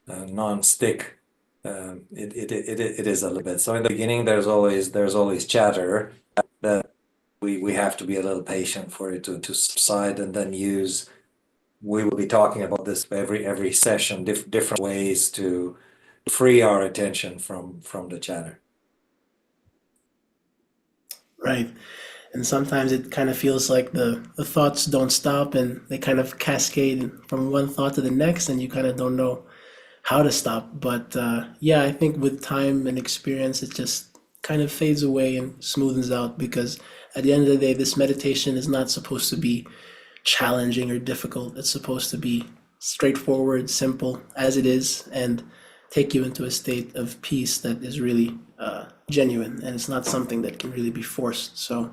non-stick, it is a little bit. So in the beginning, there's always chatter that we have to be a little patient for it to subside, and then we will be talking about this every session, different ways to free our attention from the chatter. Right. And sometimes it kind of feels like the thoughts don't stop and they kind of cascade from one thought to the next, and you kind of don't know how to stop. But yeah, I think with time and experience, it just kind of fades away and smoothens out, because at the end of the day, this meditation is not supposed to be challenging or difficult. It's supposed to be straightforward, simple as it is, and take you into a state of peace that is really genuine, and it's not something that can really be forced. So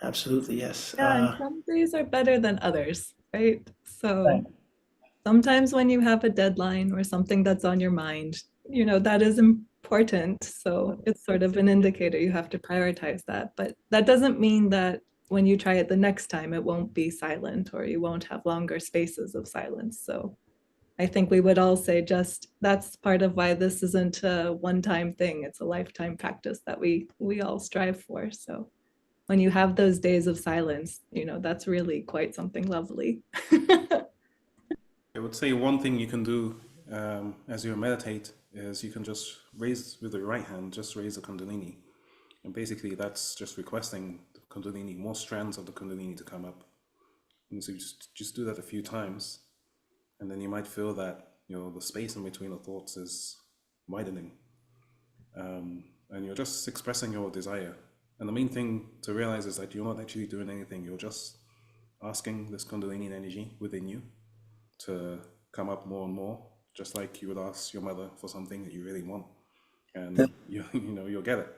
absolutely, yes. Yeah, and some days are better than others, right? So sometimes when you have a deadline or something that's on your mind, that is important. So it's sort of an indicator. You have to prioritize that. But that doesn't mean that when you try it the next time, it won't be silent or you won't have longer spaces of silence. So I think we would all say just that's part of why this isn't a one-time thing. It's a lifetime practice that we all strive for. So when you have those days of silence, that's really quite something lovely. I would say one thing you can do as you meditate is you can just raise with the right hand, just raise the Kundalini. And basically that's just requesting the Kundalini, more strands of the Kundalini to come up. And so you just do that a few times. And then you might feel that, the space in between the thoughts is widening. And you're just expressing your desire. And the main thing to realize is that you're not actually doing anything. You're just asking this Kundalini energy within you to come up more and more, just like you would ask your mother for something that you really want. And you'll get it.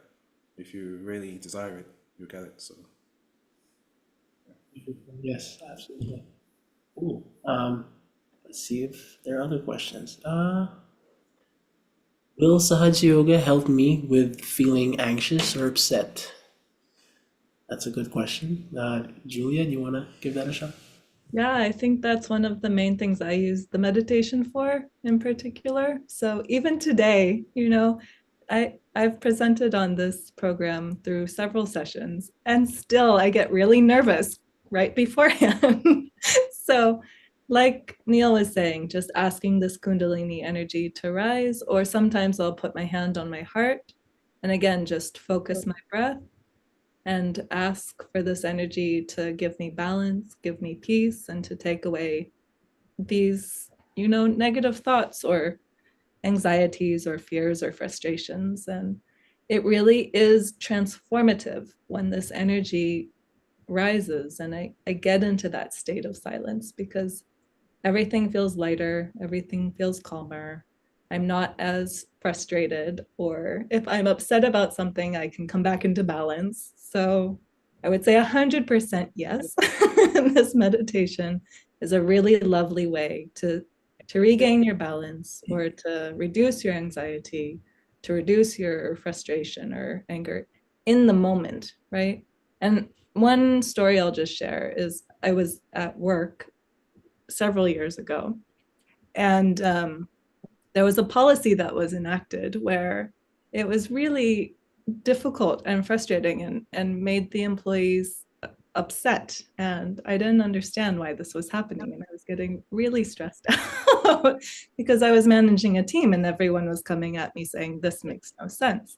If you really desire it, you'll get it. So Yes, absolutely. Cool. Let's see if there are other questions. Will Sahaja Yoga help me with feeling anxious or upset? That's a good question. Julia, do you want to give that a shot? Yeah, I think that's one of the main things I use the meditation for in particular. So even today, I've presented on this program through several sessions and still I get really nervous right beforehand. So like Neil was saying, just asking this Kundalini energy to rise, or sometimes I'll put my hand on my heart and again, just focus my breath and ask for this energy to give me balance, give me peace, and to take away these, negative thoughts or anxieties or fears or frustrations. And it really is transformative when this energy rises and I get into that state of silence because everything feels lighter, everything feels calmer. I'm not as frustrated, or if I'm upset about something, I can come back into balance. So I would say 100% yes. This meditation is a really lovely way to regain your balance or to reduce your anxiety, to reduce your frustration or anger in the moment, right? And one story I'll just share is I was at work several years ago, and there was a policy that was enacted where it was really difficult and frustrating and made the employees upset. And I didn't understand why this was happening. And I was getting really stressed out because I was managing a team and everyone was coming at me saying, this makes no sense.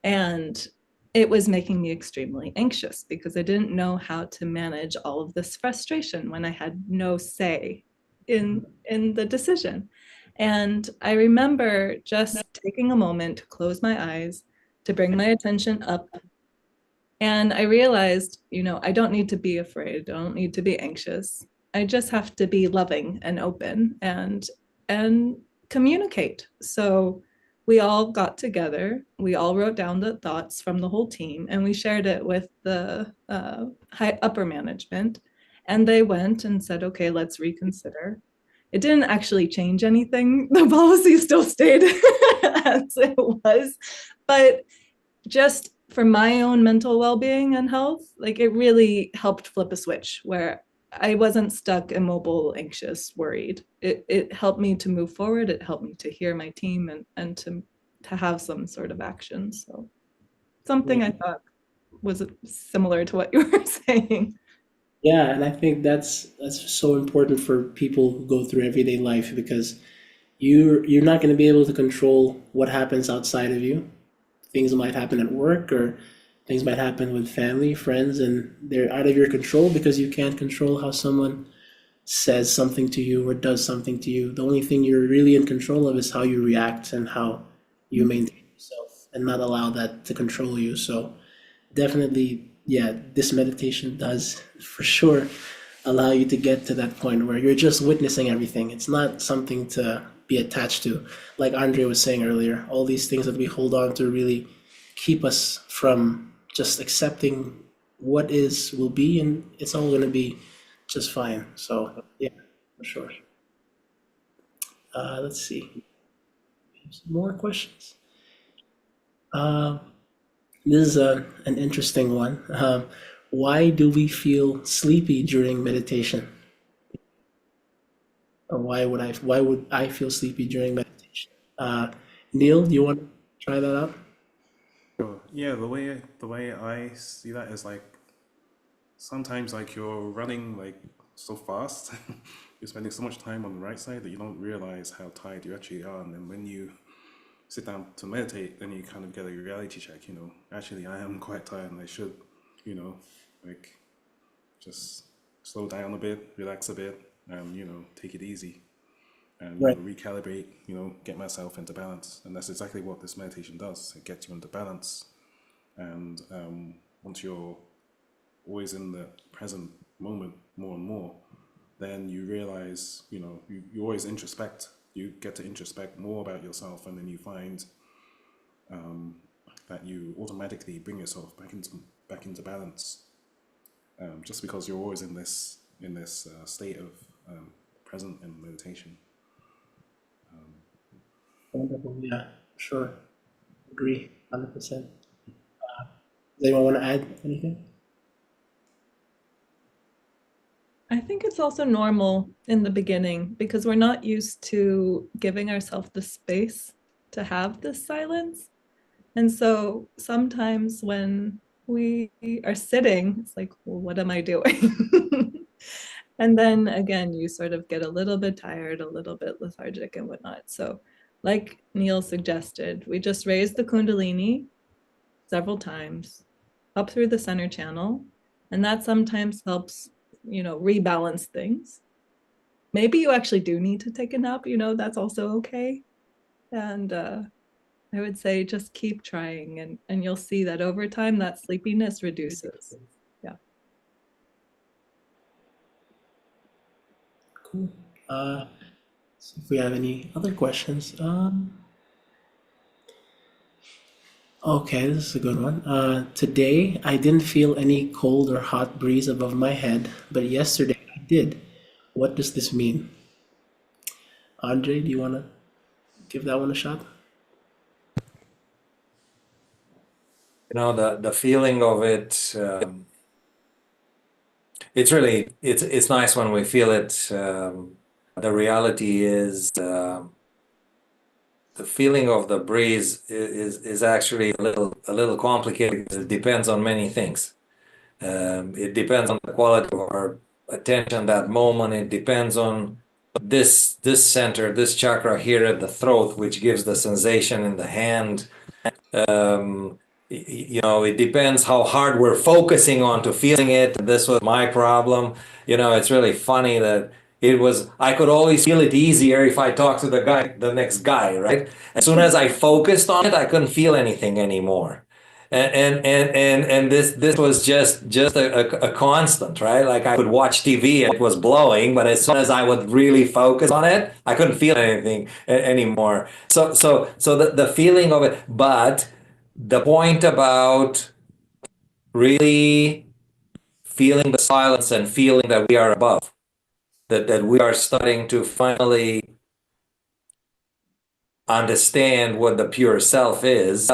And it was making me extremely anxious because I didn't know how to manage all of this frustration when I had no say in the decision. And I remember just taking a moment to close my eyes, to bring my attention up. And I realized, I don't need to be afraid. I don't need to be anxious. I just have to be loving and open and communicate. So we all got together. We all wrote down the thoughts from the whole team and we shared it with the upper management. And they went and said, okay, let's reconsider. It didn't actually change anything. The policy still stayed as it was. But just for my own mental well-being and health, like it really helped flip a switch where I wasn't stuck, immobile, anxious, worried. It helped me to move forward. It helped me to hear my team and to have some sort of action. So something I thought was similar to what you were saying. Yeah, and I think that's so important for people who go through everyday life because you're not going to be able to control what happens outside of you. Things might happen at work or things might happen with family, friends, and they're out of your control because you can't control how someone says something to you or does something to you. The only thing you're really in control of is how you react and how you maintain yourself and not allow that to control you. So definitely, yeah, this meditation does for sure allow you to get to that point where you're just witnessing everything. It's not something to be attached to. Like Andrei was saying earlier, all these things that we hold on to really keep us from just accepting what is will be, and it's all going to be just fine. So yeah, for sure. Let's see. Some more questions. Uh, this is an interesting one. Why do we feel sleepy during meditation? Or why would I feel sleepy during meditation? Neil, do you want to try that out? Sure. Yeah, the way I see that is like sometimes like you're running like so fast, you're spending so much time on the right side that you don't realize how tired you actually are, and then when you sit down to meditate, then you kind of get a reality check. Actually I am quite tired, and I should, like just slow down a bit, relax a bit, and take it easy, and Right. recalibrate, get myself into balance. And that's exactly what this meditation does. It gets you into balance. And once you're always in the present moment more and more, then you realize, you always introspect. You get to introspect more about yourself, and then you find that you automatically bring yourself back into balance, just because you're always in this state of present in meditation. Wonderful. Yeah, sure. Agree, 100%. Does anyone want to add anything? I think it's also normal in the beginning because we're not used to giving ourselves the space to have this silence. And so sometimes when we are sitting, it's like, well, what am I doing? And then again, you sort of get a little bit tired, a little bit lethargic and whatnot. So, like Neil suggested, we just raise the Kundalini several times up through the center channel. And that sometimes helps, rebalance things. Maybe you actually do need to take a nap, that's also okay. And I would say just keep trying, and you'll see that over time that sleepiness reduces. Yeah. Cool. See if we have any other questions. Okay, this is a good one. Today, I didn't feel any cold or hot breeze above my head, but yesterday I did. What does this mean? Andrei, do you want to give that one a shot? The feeling of it, it's nice when we feel it. The reality is, the feeling of the breeze is actually a little complicated because it depends on many things. It depends on the quality of our attention that moment. It depends on this center, this chakra here at the throat, which gives the sensation in the hand. It depends how hard we're focusing on to feeling it. This was my problem. It's really funny that I could always feel it easier if I talked to the next guy, right? As soon as I focused on it, I couldn't feel anything anymore. And this was just a constant, right? Like I could watch TV and it was blowing, but as soon as I would really focus on it, I couldn't feel anything anymore. So the feeling of it, but the point about really feeling the silence and feeling that we are above, that we are starting to finally understand what the pure self is,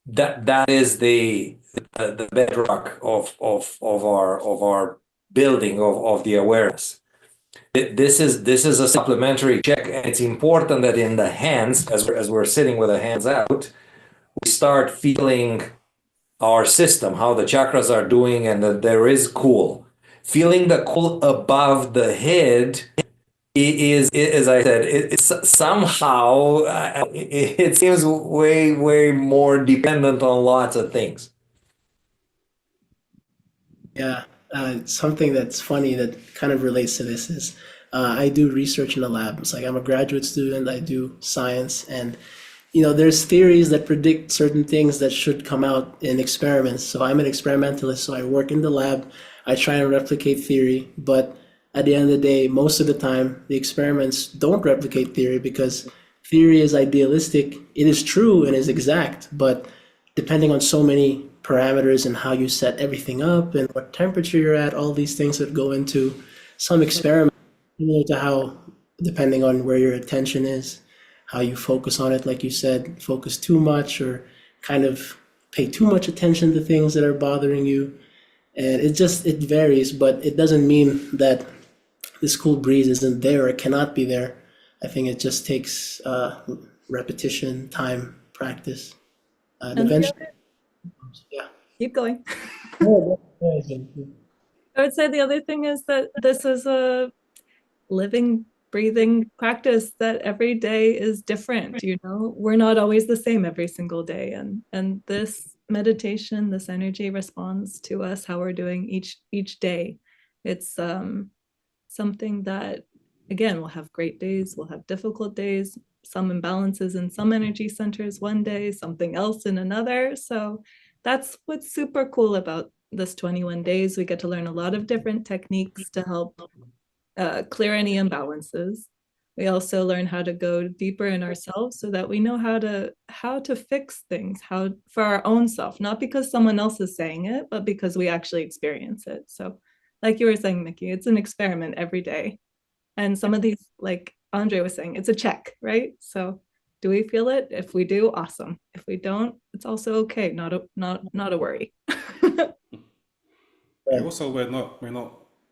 that is the bedrock of our building of the awareness. This is a supplementary check, and it's important that in the hands, as we're sitting with the hands out, we start feeling our system, how the chakras are doing, and that there is cool. Feeling the cool above the head is, as I said, it's somehow, it seems way more dependent on lots of things. Yeah, something that's funny that kind of relates to this is I do research in the lab. It's like I'm a graduate student, I do science, and there's theories that predict certain things that should come out in experiments. So I'm an experimentalist, so I work in the lab, I try and replicate theory, but at the end of the day, most of the time, the experiments don't replicate theory because theory is idealistic. It is true and is exact, but depending on so many parameters and how you set everything up and what temperature you're at, all these things that go into some experiment, similar to how, depending on where your attention is, how you focus on it, like you said, focus too much or kind of pay too much attention to things that are bothering you. And it varies, but it doesn't mean that this cool breeze isn't there or cannot be there. I think it just takes repetition, time, practice, and And the eventually, other, yeah. keep going. Oh, I would say the other thing is that this is a living, breathing practice that every day is different. We're not always the same every single day, and this meditation, this energy responds to us how we're doing each day. It's something that, again, we'll have great days, we'll have difficult days, some imbalances in some energy centers one day, something else in another. So that's what's super cool about this 21 days. We get to learn a lot of different techniques to help clear any imbalances. We also learn how to go deeper in ourselves so that we know how to fix things, how for our own self, not because someone else is saying it, but because we actually experience it. So like you were saying, Mikki, it's an experiment every day. And some of these, like Andrei was saying, it's a check, right? So do we feel it? If we do, awesome. If we don't, it's also okay. Not a worry. Yeah, also, we're not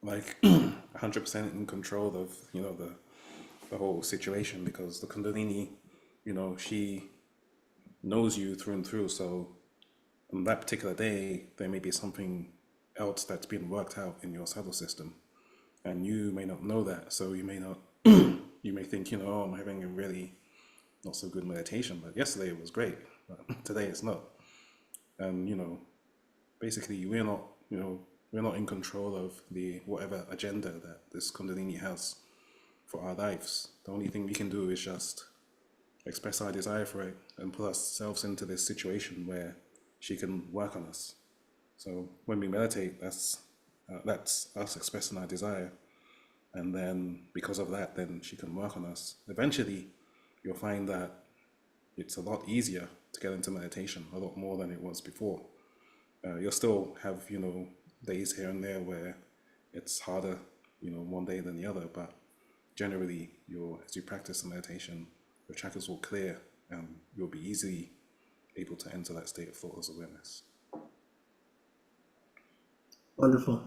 like 100% in control of the whole situation, because the Kundalini, she knows you through and through. So on that particular day, there may be something else that's been worked out in your subtle system, and you may not know that. So you may not, you may think, oh, I'm having a really not so good meditation, but yesterday it was great, but today it's not. And basically we're not in control of the whatever agenda that this Kundalini has for our lives. The only thing we can do is just express our desire for it and put ourselves into this situation where she can work on us. So when we meditate, that's us expressing our desire, and then because of that, then she can work on us. Eventually, you'll find that it's a lot easier to get into meditation, a lot more than it was before. You'll still have days here and there where it's harder one day than the other, but generally as you practice the meditation, your chakras will clear and you'll be easily able to enter that state of thoughtless awareness. wonderful.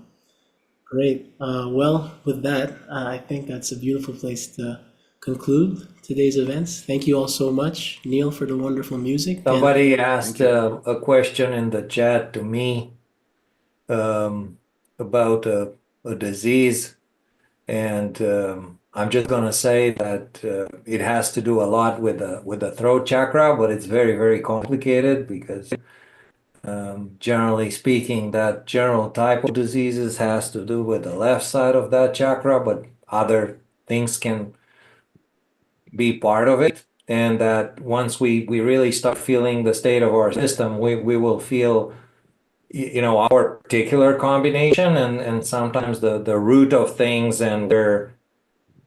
Great. Well, with that, I think that's a beautiful place to conclude today's events. Thank you all so much, Neil, for the wonderful music. Somebody asked a question in the chat to me about a disease, and I'm just gonna say that it has to do a lot with the throat chakra, but it's very, very complicated because generally speaking, that general type of diseases has to do with the left side of that chakra, but other things can be part of it. And that once we really start feeling the state of our system, we will feel our particular combination, and sometimes the root of things, and where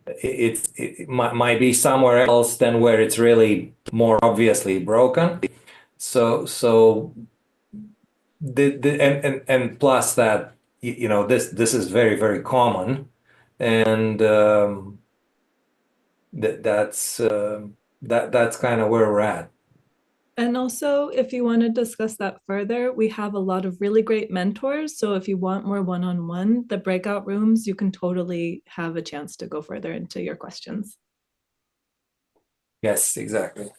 it might be somewhere else than where it's really more obviously broken. So and plus that this is very, very common, and that's kind of where we're at. And also, if you want to discuss that further, we have a lot of really great mentors. So if you want more one-on-one, the breakout rooms, you can totally have a chance to go further into your questions. Yes, exactly.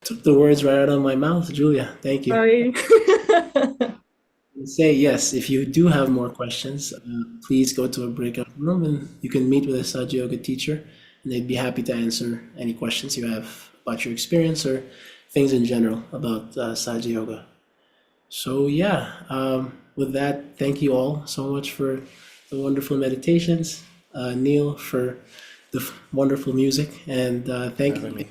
Took the words right out of my mouth, Julia. Thank you. Sorry. Say yes, if you do have more questions, please go to a breakout room and you can meet with a Sahaja Yoga teacher, and they'd be happy to answer any questions you have about your experience or things in general about Sahaja Yoga. So yeah, with that, thank you all so much for the wonderful meditations, Neil for the wonderful music, and thank you for coming.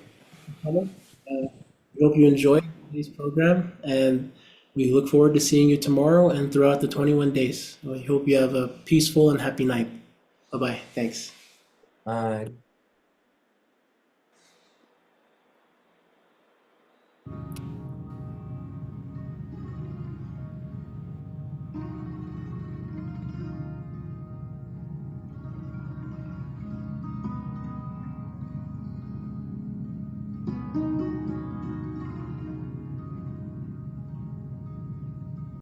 We hope you enjoyed today's program, and we look forward to seeing you tomorrow and throughout the 21 days. We hope you have a peaceful and happy night. Bye-bye. Thanks. Bye.